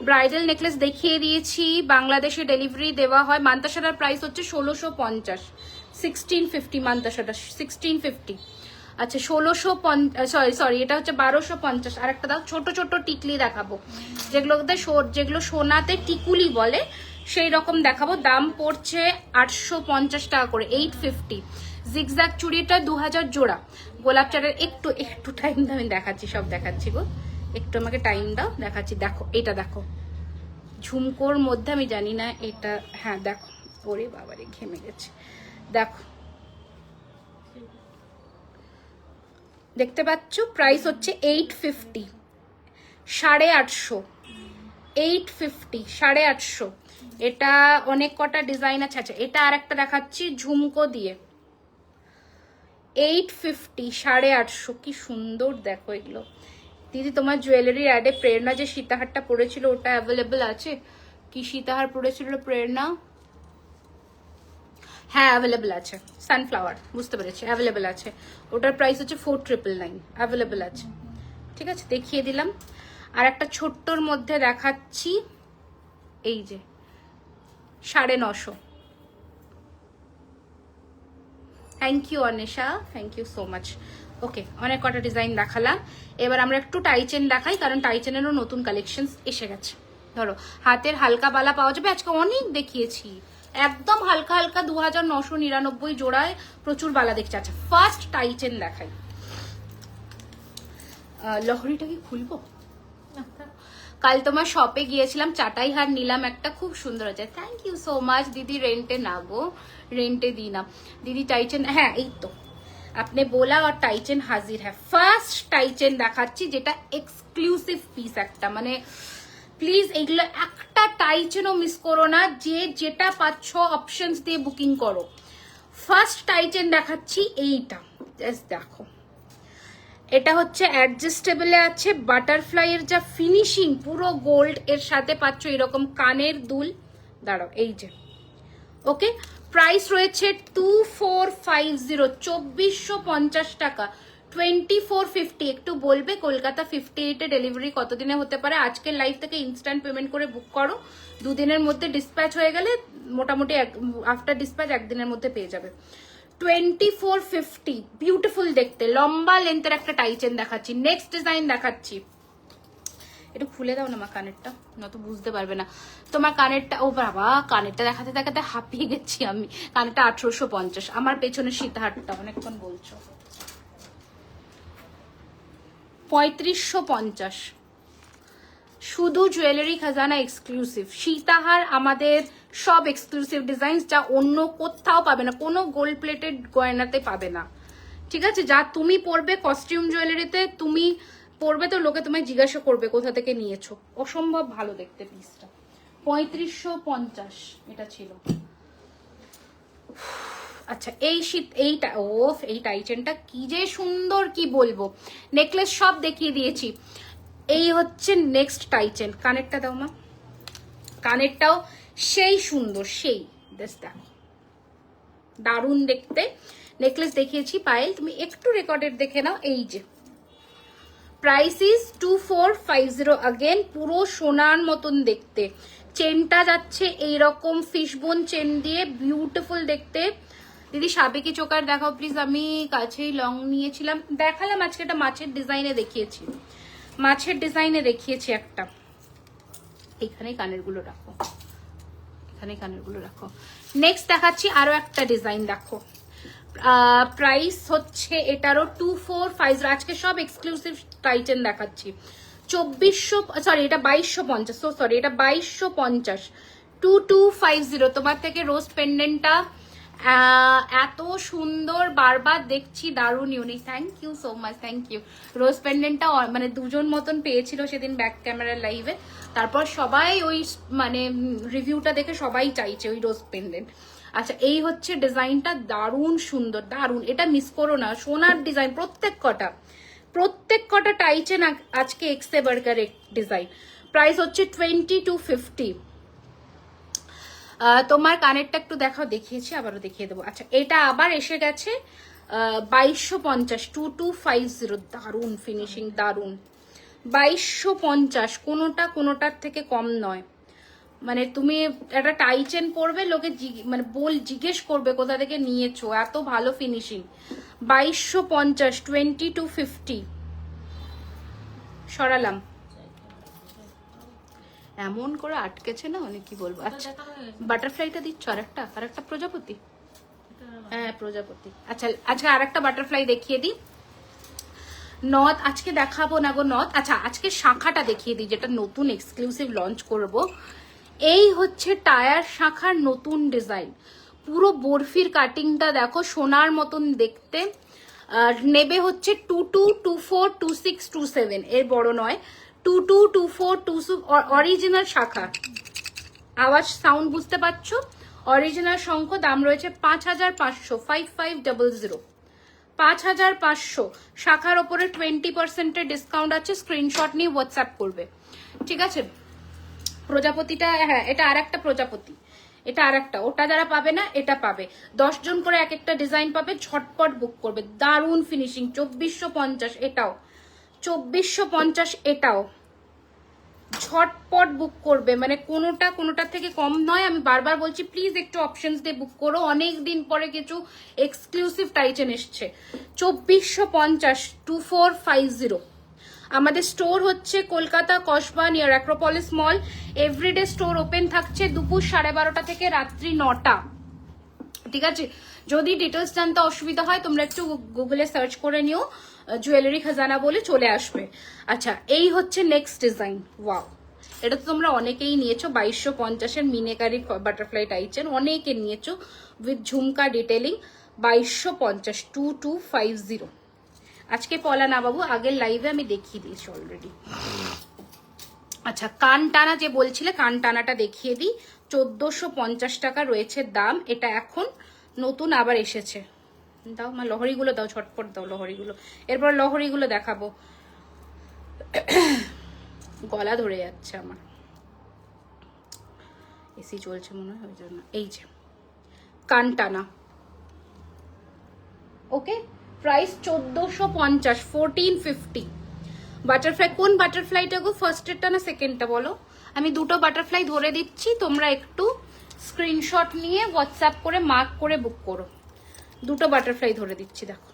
ব্রাইডাল নেকলেস দেখিয়ে দিয়েছি, বাংলাদেশে ডেলিভারি দেওয়া হয়। মান্তাসাটার প্রাইস হচ্ছে 1650, 1650 মান্তাসাটা, 1650। আচ্ছা, 1650, সরি এটা হচ্ছে 1250। আর একটা দাও, ছোট ছোট টিকলি দেখাবো, যেগুলো সোনাতে টিকুলি বলে, সেই রকম দেখাবো। দাম পড়ছে 850 টাকা করে, 850। জিগজ্যাগ চুড়িটা 2000 জোড়া। গোলাপ চাটের একটু টাইম দাও, আমি দেখাচ্ছি, সব দেখাচ্ছি গো, একটু আমাকে টাইম দাও, দেখাচ্ছি। দেখো এটা দেখো, ঝুমকোর মধ্যে, আমি জানি না এটা, হ্যাঁ দেখো, ওরে বাবারে ঘেমে গেছে, দেখো, দেখতে পাচ্ছ? প্রাইস হচ্ছে 850, 850, 850, 850। এটা অনেক কটা ডিজাইন আছে। আচ্ছা, এটা আর একটা দেখাচ্ছি ঝুমকো দিয়ে, 850, 850। কি সুন্দর দেখো এগুলো। দিদি, তোমার জুয়েলারির অ্যাডে প্রেরণা যে সীতাহারটা পড়েছিল, ওটা অ্যাভেলেবল আছে? কি সীতাহার পড়েছিল প্রেরণা? হ্যাঁ, অ্যাভেলেবল আছে। সানফ্লাওয়ার, বুঝতে পেরেছি, অ্যাভেলেবল আছে। ওটার প্রাইস হচ্ছে 4999, অ্যাভেলেবল আছে। ঠিক আছে, দেখিয়ে দিলাম। আর একটা ছোট্টর মধ্যে দেখাচ্ছি, এই যে 950। Thank you Anisha, thank you so much. Okay, অনেক কটা ডিজাইন দেখালাম। এবার আমরা একটু টাইচেন দেখাই, কারণ টাইচেনেরও নতুন কালেকশন এসে গেছে। ধরো, হাতের হালকা বালা পাওয়া যাবে, আজকে অনেক দেখিয়েছি, একদম হালকা হালকা 2999 জোড়ায় প্রচুর বালা দেখছে। আচ্ছা, ফার্স্ট টাইচেন দেখাই। লহরিটা কি খুলবো? কাল তোমার শপে গিয়েছিলাম, চাটাই হার নিলাম একটা, খুব সুন্দর আছে। থ্যাংক ইউ সো মাচ দিদি। রেন্টে না গো, রেন্টে দিই না দিদি। টাইচেন, হ্যাঁ এই তো আপনি बोला, और টাইচেন হাজির হ্যাঁ। ফার্স্ট টাইচেন দেখাচ্ছি, যেটা এক্সক্লুসিভ পিস একটা, মানে প্লিজ এইগুলো একটা টাইচেনও মিস করো না, যে যেটা পাচ্ছ অপশনস দিয়ে বুকিং করো। ফার্স্ট টাইচেন দেখাচ্ছি, এইটা জাস্ট দেখো, এটা হচ্ছে অ্যাডজাস্টেবলে আছে, বাটারফ্লাই এর যা ফিনিশিং, পুরো গোল্ড এর সাথে পাচ্ছ এরকম কানের দুল। দাঁড়াও, এই যে, ওকে, প্রাইস রয়েছে 2450, 2450 টাকা, 2450। একটু বলবে কলকাতা 58-এ ডেলিভারি কতদিনে হতে পারে? আজকের লাইভ থেকে ইনস্ট্যান্ট পেমেন্ট করে বুক করো, 2 দিনের মধ্যে ডিসপ্যাচ হয়ে গেলে, মোটামুটি আফটার ডিসপ্যাচ 1 দিনের মধ্যে পেয়ে যাবে। 2450, বিউটিফুল দেখতে, লম্বা লেন্থের একটা টাইচেন দেখাচ্ছি। নেক্সট ডিজাইন দেখাচ্ছি, একটু খুলে দাও না মা কানেরটা, নত বুঝতে পারবে না তোমার কানেরটা। ও বাবা, কানেরটা দেখাতে দেখাতে হাঁপিয়ে গেছি আমি। কানেরটা 1850। আমার পেছনে সীতাহারটা অনেকক্ষণ বলছো, 3550। শুধু জুয়েলারি খাজানা এক্সক্লুসিভ সীতাহার, আমাদের সব এক্সক্লুসিভ ডিজাইন, যা অন্য কোথাও পাবে না, কোনো গোল্ড প্লেটেড গয়নাতে পাবে না। ঠিক আছে, যা তুমি পরবে কস্টিউম জুয়েলারিতে, তুমি পরবে তো লোকে তোমায় জিজ্ঞাসা করবে কোথা থেকে নিয়েছো। অসম্ভব ভালো দেখতে পিসটা। 3550 এটা ছিল। আচ্ছা, এইটা এই টাইচেনটা কি যে সুন্দর, কি বলবো। নেকলেস সব দেখিয়ে দিয়েছি, এই হচ্ছে নেক্সট টাইচেন। কানেরটা দাও মা, কানেরটাও সেই সুন্দর, সেই দেখো, দারুণ দেখতে। নেকলেস দেখিয়েছি পায়েল, তুমি একটু রেকর্ডেড দেখে নাও। এই যে প্রাইস ইজ 2450 अगेन, পুরো সোনার মতন দেখতে। চেনটা যাচ্ছে এইরকম ফিশবোন চেন দিয়ে, বিউটিফুল দেখতে। দিদি সাবেকি চোকার দেখাও প্লিজ। আমি কাছেই লং নিয়েছিলাম, দেখালাম আজকে একটা মাছের ডিজাইনে দেখিয়েছি, মাছের ডিজাইনে দেখিয়েছি একটা। এখানে কানের গুলো রাখো, এখানে কানের গুলো রাখো। নেক্সট দেখাচ্ছি আরো একটা ডিজাইন, দেখো প্রাইস হচ্ছে এটারও 2450। আজকে সব এক্সক্লুসিভ টাইটেন দেখাচ্ছি। 2400, সরি এটা 2250, সো সরি এটা 2250, 2250। তোমার থেকে রোজ পেন্ডেন্টটা এত সুন্দর, বারবার দেখছি, দারুণ unique. Thank you so much, thank you. Rose পেন্ডেন্টটা মানে দুজন মতন পেয়েছিল সেদিন ব্যাক ক্যামেরার লাইভে, তারপর সবাই ওই মানে রিভিউটা দেখে সবাই চাইছে ওই রোজ পেন্ডেন্ট। আচ্ছা এই হচ্ছে ডিজাইনটা, দারুণ সুন্দর, দারুণ। এটা মিস করো না, সোনার ডিজাইন প্রত্যেক কটা টাইচেন আজকে এক্সে বার্গার ডিজাইন। প্রাইস হচ্ছে 2250। তোমার কানেরটা একটু দেখাও, দেখিয়েছি আবারও দেখিয়ে দেবো। আচ্ছা এটা আবার এসে গেছে 2250, 2250। দারুণ ফিনিশিং, দারুণ। 2250, কোনোটার থেকে কম নয়। মানে তুমি একটা টাই চেন পরবে, লোকে মানে জিজ্ঞেস করবে কোথা থেকে নিয়েছো, এত ভালো ফিনিশিং। 2250, 2250 সরালাম। এমন করে আটকেছে না, অনেক কি বলবো। আচ্ছা বাটারফ্লাইটা দিচ্ছ, আরেকটা প্রজাপতি, হ্যাঁ প্রজাপতি। আচ্ছা আজকে আরেকটা বাটারফ্লাই দেখিয়ে দিই। নথ আজকে দেখাবো না গো নথ। আচ্ছা আজকে শাখাটা দেখিয়ে দিই, যেটা নতুন এক্সক্লুসিভ লঞ্চ করব। এই হচ্ছে টায়ার শাখার নতুন ডিজাইন, পুরো বরফির কাটিংটা দেখো, সোনার মতন দেখতে। নেবে হচ্ছে 22, 24, 26, 27, এর বড় নয়। 22, 24, 26 অরিজিনাল শাখা, আওয়াজ সাউন্ড বুঝতে পারছো? অরিজিনাল শঙ্খ, দাম রয়েছে 5500, 5500, 5500। শাখার ওপরে 20% ডিসকাউন্ট আছে, স্ক্রিনশট নিয়ে হোয়াটসঅ্যাপ করবে, ঠিক আছে? প্রজাপতিটা, হ্যাঁ এটা আর একটা প্রজাপতি, এটা আর একটা, ওটা যারা পাবে না এটা পাবে। 10 জন করে এক একটা ডিজাইন পাবে, ঝটপট বুক করবে। দারুণ ফিনিশিং। 2450 এটাও, 2450 এটাও, ঝটপট বুক করবে। মানে কোনোটার থেকে কম নয়। আমি বারবার বলছি প্লিজ একটু অপশনস দিয়ে বুক করো, অনেক দিন পরে কিছু এক্সক্লুসিভ টাইটেন এসছে। 2450, 2450। আমাদের স্টোর হচ্ছে Kolkata Kasba near Acropolis Mall. Every day store open থাকছে দুপুর 12:30 থেকে রাত্রি 9টা, ঠিক আছে? যদি ডিটেলস জানতে অসুবিধা হয় তোমরা একটু গুগলে সার্চ করে নিও, জুয়েলারি খাজানা বলে চলে আসবে। আচ্ছা এই হচ্ছে নেক্সট ডিজাইন। ওয়াও, এটা তো তোমরা অনেকেই নিয়েছো। 2250-এর মিনেকারি বাটারফ্লাই টাইচেন অনেকে নিয়েছো, উইথ ঝুমকা ডিটেলিং। 2250, 2250। আজকে পলা না বাবু, আগের লাইভে আমি দেখিয়ে দিয়েছি অলরেডি। আচ্ছা কান টানা যে বলছিলে, কান টানাটা দেখিয়ে দিই। 1450 টাকা রয়েছে দাম। এটা এখন নতুন আবার এসেছে। দাও মা লহরিগুলো দাও, ঝটপট দাও লহরিগুলো। এরপর লহরিগুলো দেখাবো। গলা ধরে যাচ্ছে আমার, এসি চলছে মনে হয় ওই জন্য। এই যে কান টানা, ওকে, প্রাইস 1450, 1450। বাটারফ্লাই, কোন বাটারফ্লাইটা গো, ফার্স্টেরটা না সেকেন্ডটা বলো? আমি দুটো বাটারফ্লাই ধরে দিচ্ছি, তোমরা একটু স্ক্রিনশট নিয়ে হোয়াটসঅ্যাপ করে মার্ক করে বুক করো। দুটো বাটারফ্লাই ধরে দিচ্ছি, দেখো।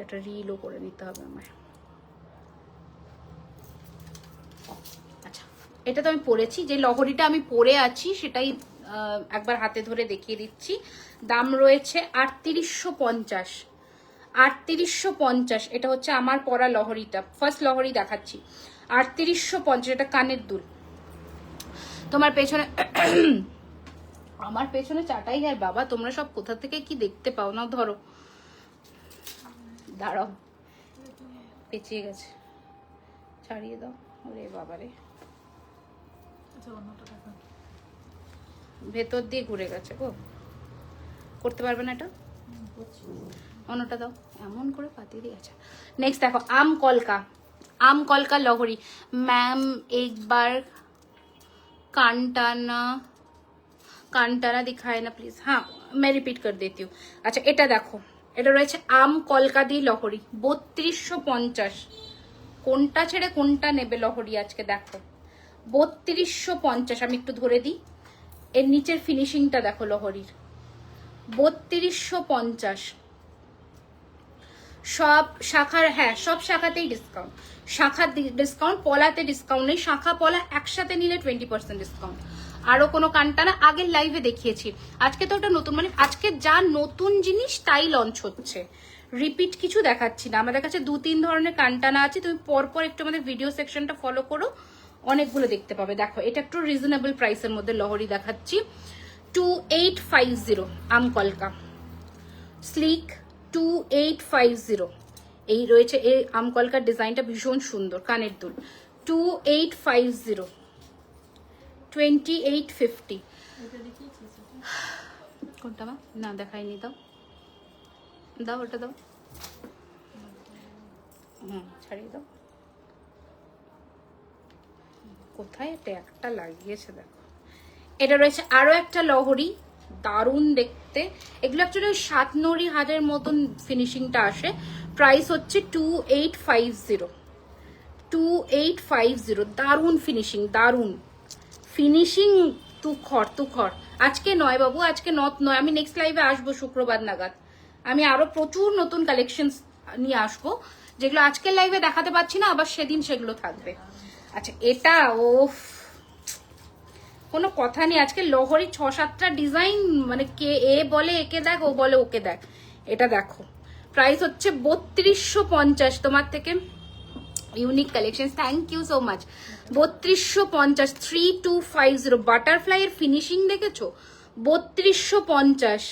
এটা রিলও করে নিতে হবে আমার। আচ্ছা এটা তো আমি পরেছি, যে লহরিটা আমি পরে আছি সেটাই একবার হাতে ধরে দেখিয়ে দিচ্ছি। দাম রয়েছে 3850, 3850। এটা হচ্ছে আমার পরা লহরিটা, ফার্স্ট লহরি দেখাচ্ছি। 3850, এটা কানের দুল। তোমার পেছনে আমার পেছনে চাটাই যায় বাবা, তোমরা সব কোথা থেকে কি দেখতে পাও না? ধরো দাঁড়াও, পেঁচিয়ে গেছে, ছাড়িয়ে দাও। ওরে বাবারে, ভেতর দিয়ে ঘুরে গেছে গো, করতে পারবে না এটা? অন্যটা দাও, এমন করে পাতিয়ে দিয়ে। আচ্ছা নেক্সট দেখো, আম কলকা, আম কলকা লহরি। ম্যাম একবার कांटाना दिखाए ना प्लीज। हाँ मैं रिपीट कर देती हूँ। अच्छा এটা দেখো, এটা রয়েছে আম কলকা দিয়ে লহরি 3250। কোনটা ছেড়ে কোনটা নেবে লহরি আজকে দেখো 3250। আমি একটু ধরে দিই, এর নিচের ফিনিশিংটা দেখো লহরির 3250। সব শাখার, হ্যাঁ সব শাখাতেই ডিসকাউন্ট, শাখা ডিসকাউন্ট, পলাতে ডিসকাউন্ট নেই, শাখা পলা একসাথে নিলে 20% ডিসকাউন্ট। আরো কোনো কান্টানা আগের লাইভে দেখিয়েছি, আজকে তো ওটা নতুন, মানে আজকে যা নতুন জিনিস তাই লঞ্চ হচ্ছে, রিপিট কিছু দেখাচ্ছি না। আমাদের কাছে 2-3 ধরনের কান্টানা আছে, তুমি পরপর একটু আমাদের ভিডিও সেকশনটা ফলো করো, অনেকগুলো দেখতে পাবে। দেখো এটা একটু রিজনেবল প্রাইসের মধ্যে লহরি দেখাচ্ছি 2850 আম কলকা স্লিক 2850। এই রয়েছে এই আম কলকার ডিজাইনটা ভীষণ সুন্দর, কানের দুল 2850 2850। কোনটা মা? না দেখাইনি, দাও দাও ওটা দাও, ছাড়িয়ে দাও। কোথায় এটা একটা লাগিয়েছে দেখো। এটা রয়েছে আরো একটা লহরি, দারুণ দেখতে। এগুলো অ্যাকচুয়ালি 7 নড়ি হাজার মতন ফিনিশিংটা আসে। প্রাইস হচ্ছে 2850 2850। দারুণ ফিনিশিং, দারুণ ফিনিশিং। তুখর আজকে নয় বাবু, আজকে নয়, আমি নেক্সট লাইভে আসবো শুক্রবার নাগাদ। আমি আরো প্রচুর নতুন কালেকশন নিয়ে আসবো, যেগুলো আজকের লাইভে দেখাতে পাচ্ছি না, আবার সেদিন সেগুলো থাকবে। আচ্ছা এটা কোনো কথা নেই, আজকে লহরি 6-7টা ডিজাইন, মানে কে এ বলে একে দেখ, ও বলে ওকে দেখ। এটা দেখো প্রাইস হচ্ছে 3250। তোমার থেকে unique collection, thank you so much. 3250 3250। Butterfly এর ফিনিশিং দেখেছো? 3250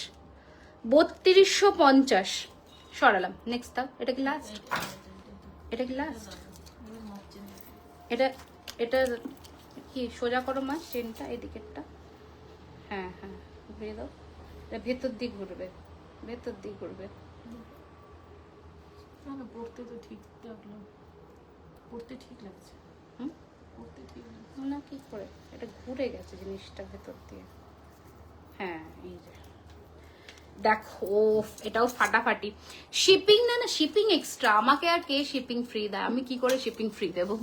3250। সরালাম, নেক্সট দাও। এটা কি লাস্ট? এটা কি লাস্ট? এটা এটা কি সোজা করো মা চেনটা, এদিকেরটা। হ্যাঁ হ্যাঁ ঘুরিয়ে দাও, এটা ভেতর দিক ঘুরবে, ভেতর দিক ঘুরবে। পড়তে তো ঠিক লাগলো, পড়তে ঠিক লাগছে। পড়তে ঠিক লাগছে না কি করে এটা ঘুরে গেছে জিনিসটা ভেতর দিয়ে। হ্যাঁ এই যে দেখো, এটাও ফাটাফাটি। শিপিং না শিপিং এক্সট্রা, আমাকে আর কে শিপিং ফ্রি দেয়? আমি কি করে শিপিং ফ্রি দেবো?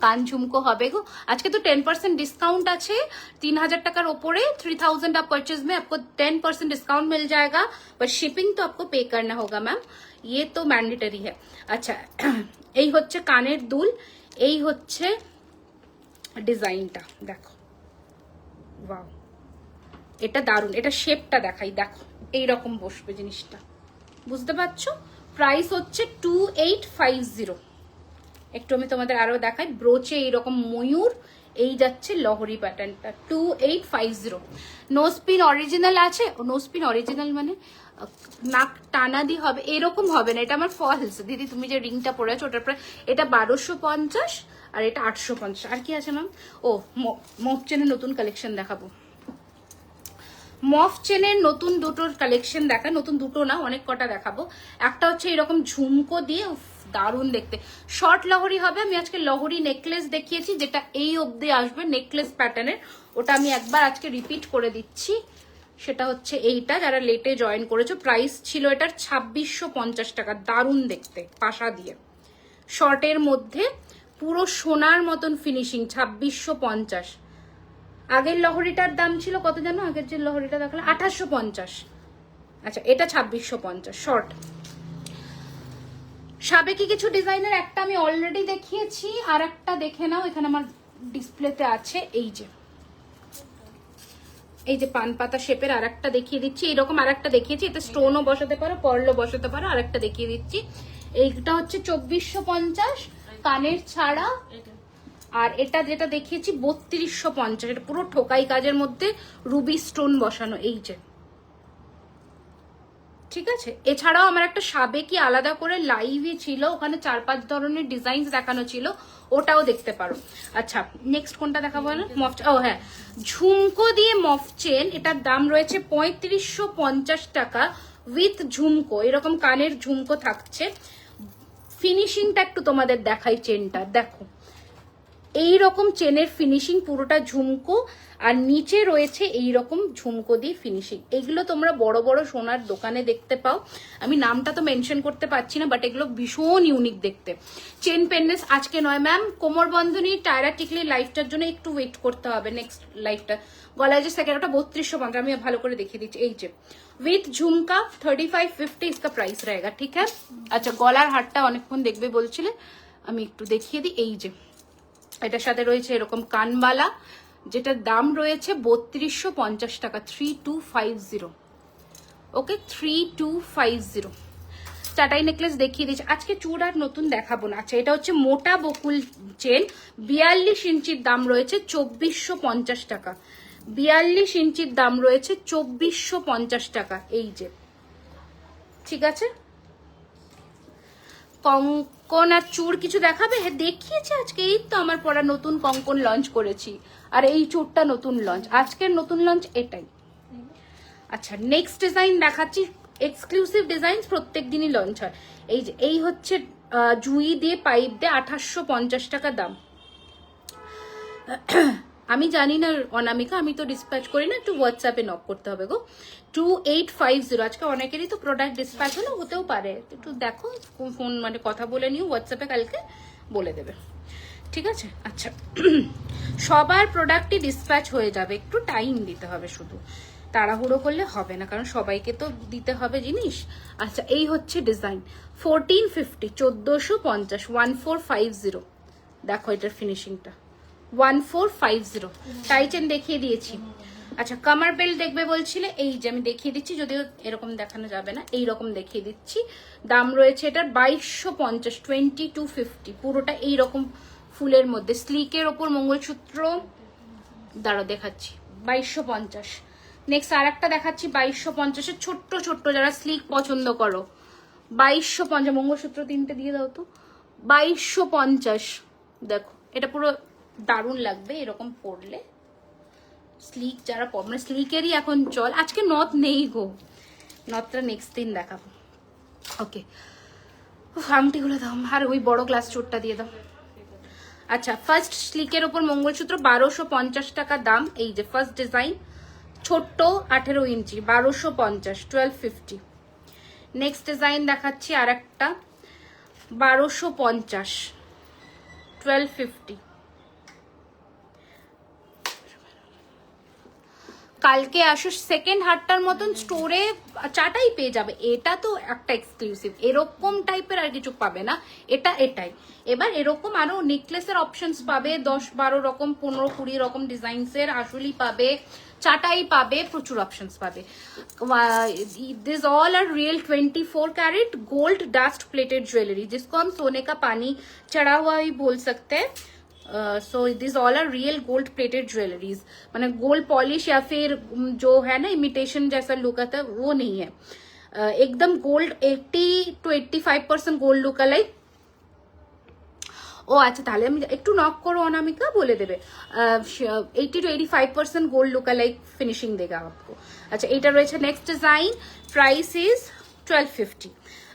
কান ঝুমকো হবে গো। আজকে তো 10% डिस्काउंट আছে, 3000 টাকার ওপরে 3000 आप परचेज में आपको 10% डिस्काउंट मिल जाएगा, पर शिपिंग तो आपको पे करना होगा मैम, ये तो मैंडेटरी है। আচ্ছা এই হচ্ছে কানের দুল, এই হচ্ছে ডিজাইনটা দেখো, ওয়াও এটা দারুন। এটা শেপটা দেখাই, দেখো এইরকম বসবে জিনিসটা, বুঝতে পারছো? প্রাইস হচ্ছে 2850। একটু আমি তোমাদের আরো দেখাই, ব্রোচে এইরকম ময়ূর, এই যাচ্ছে লহরি প্যাটার্নটা 2850। নোসপিন অরিজিনাল আছে, নোসপিন অরিজিনাল মানে নাক টানা দিয়ে হবে এরকম হবে না, এটা আমার ফলস। দিদি তুমি যে রিংটা পরে আছো ওটার প্রায়, এটা 1250 আর এটা 850। আর কি আছে ম্যাম? ও মফ চেনের নতুন কালেকশন দেখাবো, মফ চেনের নতুন দুটোর কালেকশন দেখা, নতুন দুটো না অনেক কটা দেখাবো। একটা হচ্ছে এরকম ঝুমকো দিয়ে, দারুণ দেখতে, শর্ট লহরি হবে। আমি আজকে লহরি নেকলেস দেখিয়েছি যেটা এই অবধি আসবে নেকলেস প্যাটার্নের, ওটা আমি একবার আজকে রিপিট করে দিচ্ছি। সেটা হচ্ছে এইটা, যারা লেটে জয়েন করেছো। প্রাইস ছিল এটার 2650 টাকা। দারুণ দেখতে, পাশা দিয়ে শর্টের মধ্যে পুরো সোনার মতন ফিনিশিং, 2650। আগের লহরিটার দাম ছিল কত জানো? আগের যে লহরিটা দেখালাম 2850। আচ্ছা এটা 2650 শর্ট। সাবেকি কিছু ডিজাইনের একটা আমি অলরেডি দেখিয়েছি, আর একটা দেখে নাও, এখানে আমার ডিসপ্লেতে আছে। এই যে পান পাতা শেপের আর একটা দেখিয়ে দিচ্ছি, এরকম আর একটা দেখিয়েছি, এতে স্টোনও বসাতে পারো, পর্লও বসাতে পারো। আর একটা দেখিয়ে দিচ্ছি, এইটা হচ্ছে 2450 কানের ছাড়া। আর এটা যেটা দেখিয়েছি 3250, এটা পুরো ঠোকাই কাজের মধ্যে রুবি স্টোন বসানো, এই যে, ঠিক আছে। এছাড়াও আমার একটা সাবেকি আলাদা করে লাইভই ছিল, ওখানে 4-5 ধরনের ডিজাইন দেখানো ছিল, ওটাও দেখতে পারো। আচ্ছা নেক্সট কোনটা দেখাবো না? মফ, ও হ্যাঁ ঝুমকো দিয়ে মফ চেন, এটার দাম রয়েছে 3550 টাকা উইথ ঝুমকো, এরকম কানের ঝুমকো থাকছে। ফিনিশিংটা একটু তোমাদের দেখাই, চেনটা দেখো এই রকম চেনের ফিনিশিং, পুরোটা ঝুমকো, আর নিচে রয়েছে এই রকম ঝুমকো দিয়ে ফিনিশিং। এগুলো তোমরা বড় বড় সোনার দোকানে দেখতে পাও, আমি নামটা তো মেনশন করতে পারছি না, বাট এগুলো ভীষণ ইউনিক দেখতে। চেন পেন্ডেন্টস আজকে নয় ম্যাম, কোমর বন্ধনী টায়রা টিকলি লাইফটার জন্য একটু ওয়েট করতে হবে, নেক্সট লাইফটা। গলায় যে সেকেন্ড, ওটা 3250, আমি ভালো করে দেখিয়ে দিচ্ছি। এই যে উইথ ঝুমকা 3550 इसका प्राइस रहेगा, ठीक है। আচ্ছা, গলার হারটা অনেকক্ষণ দেখবে বলছিলে, আমি একটু দেখিয়ে দিই। এই যে এটার সাথে রয়েছে এরকম কানবালা, যেটার দাম রয়েছে 3250 টাকা, 3250। ওকে, 3250। চাটাই নেকলেস দেখিয়ে দিচ্ছি আজকে, চূড় আর নতুন দেখাবো না। আচ্ছা, এটা হচ্ছে মোটা বকুল চেন, 42 ইঞ্চির দাম রয়েছে 2450 টাকা। 42 ইঞ্চির দাম রয়েছে 2450 টাকা। এই যে, ঠিক আছে। কঙ্কন আর চূড় কিছু দেখাবে? হ্যাঁ, দেখিয়েছি আজকে, এই তো আমার পরা নতুন কঙ্কন লঞ্চ করেছি, আর এই চূড়টা নতুন লঞ্চ, আজকের নতুন লঞ্চ এটাই। আচ্ছা, নেক্সট ডিজাইন দেখাচ্ছি, এক্সক্লুসিভ ডিজাইন, প্রত্যেক দিনই লঞ্চ হয়। এই যে, এই হচ্ছে জুই দিয়ে পাইপ দিয়ে 2850 টাকা দাম। আমি জানি না অনামিকা, আমি তো ডিসপ্যাচ করি না, একটু হোয়াটসঅ্যাপে নক করতে হবে গো। 2850। আজকে অনেকেরই তো প্রোডাক্ট ডিসপ্যাচ হলো, হতেও পারে, একটু দেখো, ফোন মানে কথা বলে নিও, হোয়াটসঅ্যাপে কালকে বলে দেবে, ঠিক আছে। আচ্ছা, সবার প্রোডাক্টই ডিসপ্যাচ হয়ে যাবে, একটু টাইম দিতে হবে, শুধু তাড়াহুড়ো করলে হবে না, কারণ সবাইকে তো দিতে হবে জিনিস। আচ্ছা, এই হচ্ছে ডিজাইন 1450, 1450, 1450। দেখো এটার ফিনিশিংটা 1450। টাইচেন দেখিয়ে দিয়েছি। আচ্ছা, কামার বেল্ট দেখবে বলছিলে, এই যে আমি দেখিয়ে দিচ্ছি, যদিও এরকম দেখানো যাবে না, এই রকম দেখিয়ে দিচ্ছি। দাম রয়েছে এটার 2250, 2250, পুরোটা এইরকম ফুলের মধ্যে, স্লিকের ওপর মঙ্গলসূত্র। দাঁড়াও দেখাচ্ছি, 2250। নেক্সট আর একটা দেখাচ্ছি 2250-এর, ছোট্ট ছোট্ট, যারা স্লিক পছন্দ করো, 2250। মঙ্গলসূত্র 3টে দিয়ে দাও তো, 2250। দেখো, এটা পুরো দারুণ লাগবে এরকম পরলে, স্লিক যারা মানে স্লিকেরই এখন চল। আজকে নথ নেই গো, নথটা নেক্সট দিন দেখাবো। ওকে, আংটিগুলো দাও, আর ওই বড় গ্লাস চোরটা দিয়ে দাও। আচ্ছা, ফার্স্ট স্লিকের ওপর মঙ্গলসূত্র 1250 টাকা দাম। এই যে ফার্স্ট ডিজাইন, ছোট্ট 18 ইঞ্চি, 1250, 1250। নেক্সট ডিজাইন দেখাচ্ছি আর একটা, 1250, 1250। কালকে আসো, সেকেন্ড হাটটার মতন স্টোরে চাটাই পেয়ে যাবে। এটা তো একটা এক্সক্লুসিভ, এরকম টাইপের আর কিছু পাবে না, এটা এটাই। এবার এরকম আরো নেকলেসের অপশনস পাবে, 10-12 রকম, 15-20 রকম ডিজাইনসের আসলেই পাবে, চাটাই পাবে, প্রচুর অপশনস পাবে। This all are real 24 carat gold dust plated jewellery, जिसको हम सोने का पानी चढ़ा हुआ ही बोल सकते हैं। So this all are real gold plated jewelleries, मैंने गोल्ड पॉलिश या फिर जो है ना इमिटेशन जैसा लुक आता है, वो नहीं है, एकदम gold 80 to 85% gold look alike. ও আচ্ছা, তাহলে আমি একটু নক করো অনামিকা, বলে দেবে 80 to 85% gold look like finishing দেগা আপকো। আচ্ছা, এটা রয়েছে নেক্সট ডিজাইন, প্রাইস ইজ 1250।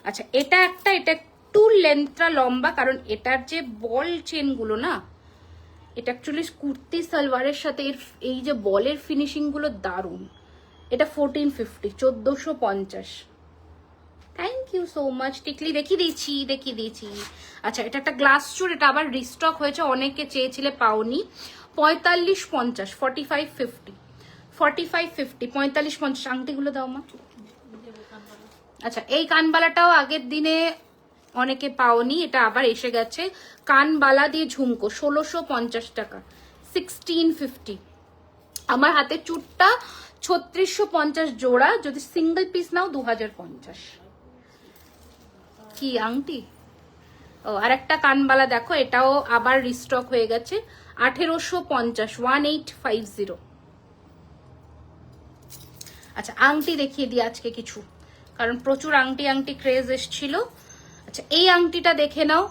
আচ্ছা, এটা একটা, এটা একটু লেন্থটা লম্বা, কারণ এটার যে বল চেনগুলো না, এটা অ্যাকচুয়ালি কুর্তি সালোয়ারের সাথে এই যে বলের ফিনিশিং গুলো দারুণ। এটা 1450, 1450। Thank you so much. টিকলি দেখিয়ে দিয়েছি। আচ্ছা, এটা একটা গ্লাস চুড়, এটা আবার রিস্টক হয়েছে, অনেকে চেয়েছিলে পাওনি। 4550, 4550, 4550, 4550। আংটিগুলো দাও মা। আচ্ছা, এই কানবালাটাও আগের দিনে অনেকে পাওনি, এটা আবার এসে গেছে, কানবালা দিয়ে ঝুমকো, 1650 টাকা, 1650। আমার হাতে চুড়টা 3650 জোড়া, যদি সিঙ্গেল পিস নাও 2050। কি আংটি? ও, আর একটা কানবালা দেখো, এটাও আবার রিস্টক হয়ে গেছে, 1850, 1850। আচ্ছা, আংটি দেখিয়ে দিই আজকে কিছু, কারণ প্রচুর আংটি ক্রেজ এসেছিল। আচ্ছা, এই আংটিটা দেখে নাও,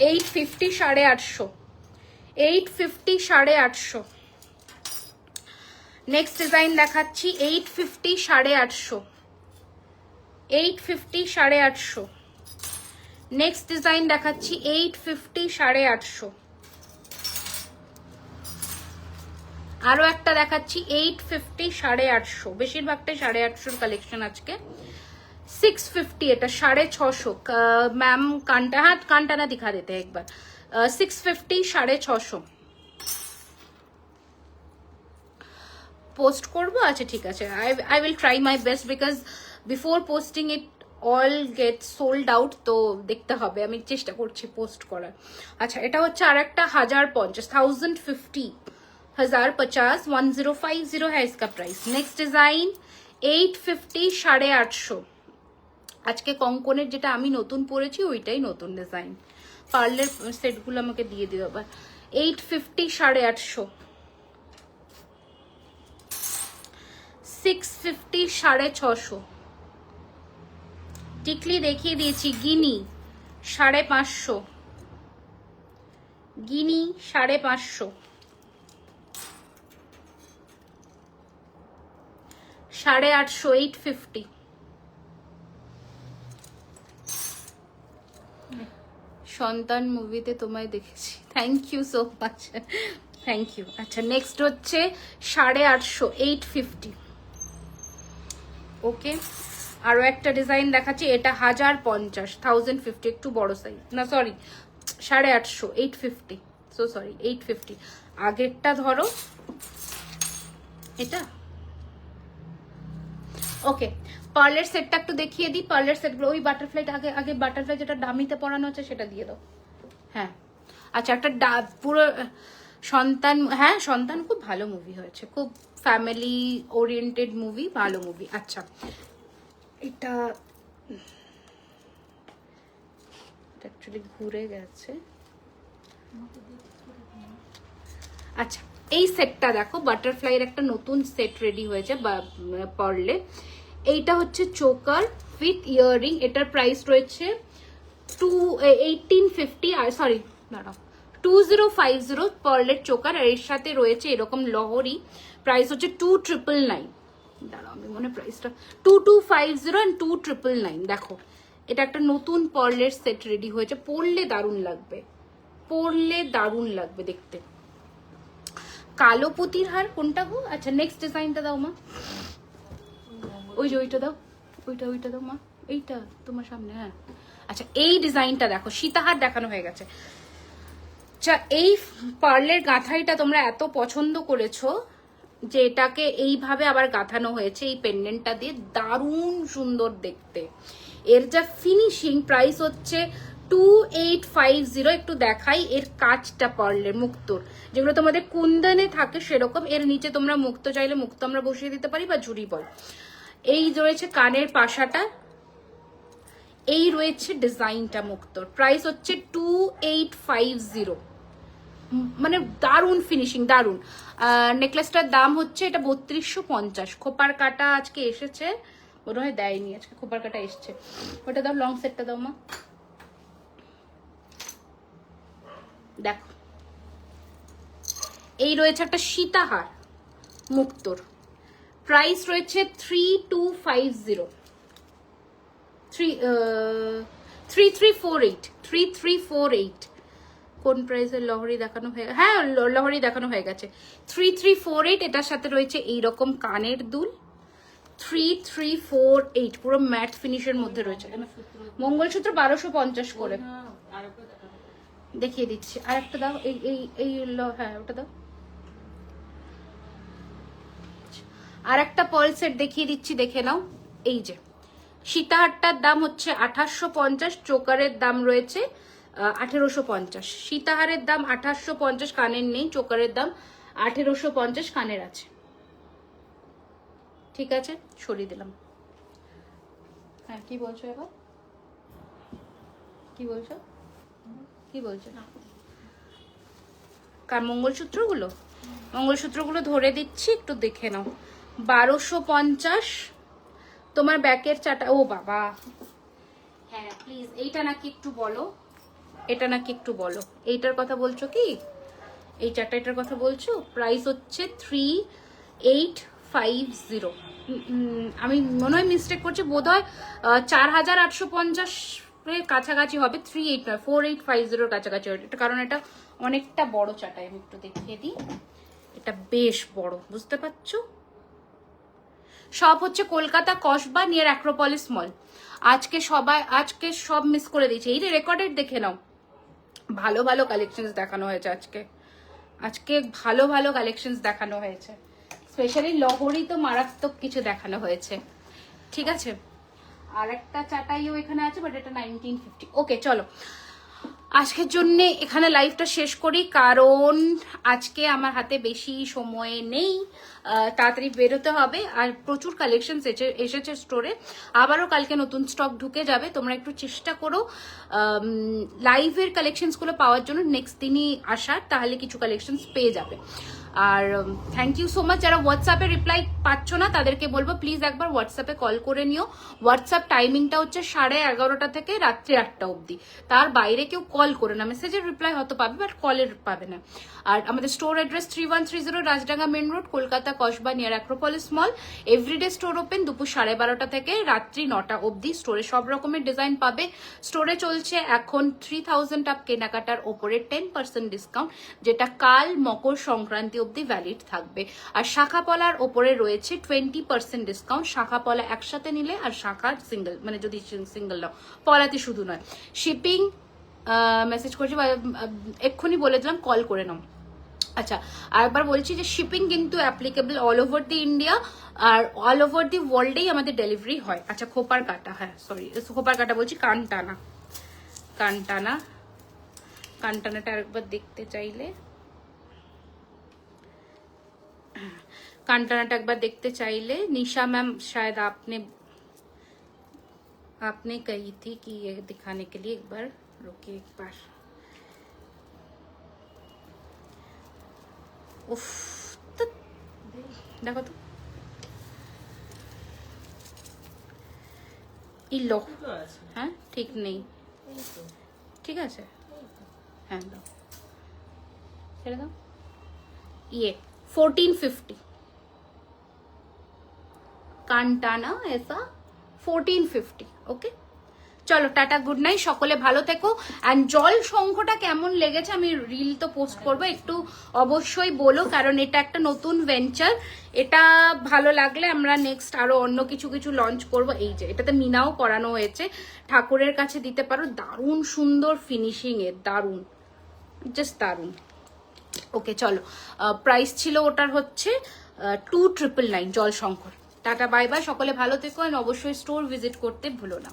850, 850, 850, 850। নেক্সট ডিজাইন দেখাচ্ছি 850, 850, 850, 850। নেক্সট ডিজাইন দেখাচ্ছি 850, 850। আরো একটা দেখাচ্ছি 850, 850, বেশিরভাগটাই 850 কালেকশন আজকে। 650, এটা 650। मैम कांटा, हाँ कांटा ना दिखा देते हैं एक बार। 650, 650 পোস্ট করবো? আচ্ছা ঠিক আছে, I will try my best because before posting it all gets sold out, তো দেখতে হবে, আমি চেষ্টা করছি পোস্ট করার। আচ্ছা এটা হচ্ছে আর একটা 1050, 1050, 1050, 1050 है इसका प्राइस। Next design 850, 850। আজকে কঙ্কনের যেটা আমি নতুন পরেছি ওইটাই নতুন ডিজাইন। পার্লের সেটগুলো আমাকে দিয়ে দিও আবার। 850, 850, 650, 650। টিকলি দেখিয়ে দিয়েছি, গিনি 550, গিনি 550, 850, 850। সন্তান মুভিতে তোমায় দেখেছি, thank you so much, thank you. আচ্ছা নেক্সট হচ্ছে 850, 850। ওকে, আরো একটা ডিজাইন দেখাচ্ছি, এটা 1050, 1050, একটু বড় সাইজ, না সরি 850, 850, সো সরি 850। আগেরটা ধরো, এটা ওকে। পার্লের সেটটা একটু দেখিয়ে দিই, পার্লের সেটগুলো ওই বাটারফ্লাইটা আগে আগে বাটারফ্লাই যেটা ডামিতে পরানো আছে সেটা দিয়ে দাও। হ্যাঁ আচ্ছা, একটা পুরো সন্তান, হ্যাঁ সন্তান খুব ভালো মুভি হয়েছে, খুব ফ্যামিলি ওরিয়েন্টেড মুভি, ভালো মুভি। আচ্ছা এটা অ্যাকচুয়ালি ঘুরে গেছে। আচ্ছা এই সেটটা দেখো, বাটারফ্লাইয়ের একটা নতুন সেট রেডি হয়েছে পার্লে। এইটা হচ্ছে চোকার উইথ ইয়াররিং, এটার প্রাইস রয়েছে 1850, আর সরি দাঁড়াও 2050 পার্লের চোকার, আর এর সাথে রয়েছে এরকম লহরি। প্রাইস হচ্ছে 2999। দাঁড়াও আমি মনে প্রাইসটা 2250 and 2999। দেখো এটা একটা নতুন পার্লের সেট রেডি হয়েছে, পরলে দারুণ লাগবে, পরলে দারুণ লাগবে দেখতে। কালো পুতির হার কোনটা গো? আচ্ছা নেক্সট ডিজাইনটা দাও মা, ওই যে ওইটা দাও, ওইটা দাও মা, এইটা তোমার সামনে। হ্যাঁ আচ্ছা এই ডিজাইনটা দেখো, সীতাহার দেখানো হয়ে গেছে। আচ্ছা এই পার্লের গাঁথাইটা তোমরা এত পছন্দ করেছো যে এটাকে এইভাবে আবার গাঁথানো হয়েছে এই পেন্ডেন্টটা দিয়ে, দারুণ সুন্দর দেখতে। এর যা ফিনিশিং, প্রাইস হচ্ছে 2850। একটু দেখাই এর কাজটা, পার্লের মুক্তোর যেগুলো তোমাদের কুন্দনে থাকে সেরকম। এর নিচে তোমরা মুক্তো চাইলে মুক্তো আমরা বসিয়ে দিতে পারি, বা ঝুড়ি বল। এই রয়েছে কানের পাশাটা, এই রয়েছে ডিজাইনটা মুক্তোর। প্রাইস হচ্ছে 2850, মানে দারুণ ফিনিশিং, দারুণ। নেকলেসটার দাম হচ্ছে এটা 3250। খোপার কাটা আজকে এসেছে, মনে হয় দেয়নি আজকে, খোপার কাটা এসছে। ওটা দাও, লং সেটটা দাও মা। দেখো এই রয়েছে একটা সীতাহার মুক্তোর, প্রাইস রয়েছে 3250, 3348, 3348। কোন প্রাইসের লহরি দেখানো হয়ে, হ্যাঁ লহরি দেখানো হয়ে গেছে। 3348। এটার সাথে রয়েছে এইরকম কানের দুল, 3348, পুরো ম্যাট ফিনিশের মধ্যে রয়েছে। মঙ্গলসূত্র 1250 করে দেখিয়ে দিচ্ছি। আর একটা দাও, এই এই এই হ্যাঁ ওটা দাও। আর একটা পার্ল সেট দেখিয়ে দিচ্ছি, দেখে নাও। এই যে সীতাহারটার দাম হচ্ছে 2850, চোকারের দাম রয়েছে 1850। সীতাহারের দাম 2850, কানের নেই, চোকারের দাম 1850, কানের আছে। ঠিক আছে সরিয়ে দিলাম। হ্যাঁ কি বলছো এবার, কি বলছো, কি বলছো? কার মঙ্গলসূত্রগুলো ধরে দিচ্ছি, একটু দেখে নাও। 1250 তোমার ব্যাকের চাটা। ও বাবা, হ্যাঁ প্লিজ এইটা নাকি একটু বলো, এটা নাকি একটু বলো, এইটার কথা বলছো কি? এই চাটাইটার কথা বলছো? প্রাইস হচ্ছে 3850। আমি মনে হয় মিস্টেক করছি, বোধ হয় 4850 এর কাছাকাছি হবে, 38 নয় 4850 কাছাকাছি হবে, কারণ এটা অনেকটা বড় চাটাই। আমি একটু দেখিয়ে দিই, এটা বেশ বড়, বুঝতে পারছো? সব হচ্ছে কলকাতা কসবা নিয়ার অ্যাক্রোপলিস মল। আজকে সব মিস করে দিয়েছে। এই রেকর্ডেড দেখে নাও, ভালো ভালো কালেকশনস দেখানো হয়েছে আজকে ভালো ভালো কালেকশনস দেখানো হয়েছে। স্পেশালি লহরি তো মারাত্মক কিছু দেখানো হয়েছে, ঠিক আছে। আর একটা চাটাইও এখানে আছে, বাট এটা 1950। ওকে চলো আজকের জন্য এখানে লাইভটা শেষ করি, কারণ আজকে আমার হাতে বেশি সময় নেই, তাড়াতাড়ি বেরোতে হবে। আর প্রচুর কালেকশন এসেছে স্টোরে, আবারও কালকে নতুন স্টক ঢুকে যাবে। তোমরা একটু চেষ্টা করো লাইভের কালেকশনসগুলো পাওয়ার জন্য, নেক্সট দিনই আসার, তাহলে কিছু কালেকশনস পেয়ে যাবে। আর থ্যাংক ইউ সো মাচ। যারা হোয়াটসঅ্যাপে রিপ্লাই পাচ্ছ না তাদেরকে বলবো প্লিজ একবার হোয়াটসঅ্যাপে কল করে নিও। হোয়াটসঅ্যাপ টাইমিংটা হচ্ছে 11:30 থেকে রাত্রি 8টা অবধি, তার বাইরে কেউ কল করে না। মেসেজের রিপ্লাই হয়তো পাবে, বাট কলের পাবে না। আর আমাদের store address 3130 Rajdanga main road, Kolkata Kasba near Acropolis Mall. Every day store open দুপুর 12:30 থেকে রাত্রি 9টা অবধি। স্টোরে সব রকমের ডিজাইন পাবে। স্টোরে চলছে এখন 3000 আপ কেনাকাটার ওপরে 10% ডিসকাউন্ট, যেটা কাল মকর সংক্রান্তি অবধি ভ্যালিড থাকবে। আর শাখা পলার ওপরে রয়েছে 20% ডিসকাউন্ট, শাখা পলা একসাথে নিলে আর শাখা সিঙ্গেল, মানে যদি সিঙ্গেল নাও, পলাতে শুধু নয়। শিপিং মেসেজ করছি, এক্ষুনি বলে দিলাম কল করে নাও। আচ্ছা আর একবার বলছি যে শিপিং কিন্তু applicable all over the India আর অল ওভার দি ওয়ার্ল্ডেই আমাদের ডেলিভারি হয়। আচ্ছা খোপার কাটা, হ্যাঁ সরি খোপার কাটা বলছি, কানটানাটা আরেকবার দেখতে চাইলে, कांटानाटा एक बार देखते चाहिए। निशा मैम शायद आपने कही थी कि ये दिखाने के लिए, एक बार रुकिए एक बार। उफ देखो तो इलो हाँ ठीक नहीं, ठीक है हाँ दो ছেড়ে দাও। ये 1450 কানটানা ऐसा 1450। ওকে চলো টাটা, গুড নাইট, সকলে ভালো থেকো। অ্যান্ড জল শঙ্খটা কেমন লেগেছে আমি রিল তো পোস্ট করবো, একটু অবশ্যই বলো, কারণ এটা একটা নতুন ভেঞ্চার। এটা ভালো লাগলে আমরা নেক্সট আরো অন্য কিছু লঞ্চ করব। এই যে এটাতে মিনাও করানো হয়েছে, ঠাকুরের কাছে দিতে পারো, দারুণ সুন্দর ফিনিশিং এর, দারুণ জাস্ট দারুণ। ওকে চলো, প্রাইস ছিল ওটার হচ্ছে 2999 জল শঙ্কর। টাটা বাই বাই, সকলে ভালো থেকো, অবশ্যই স্টোর ভিজিট করতে ভুলো না।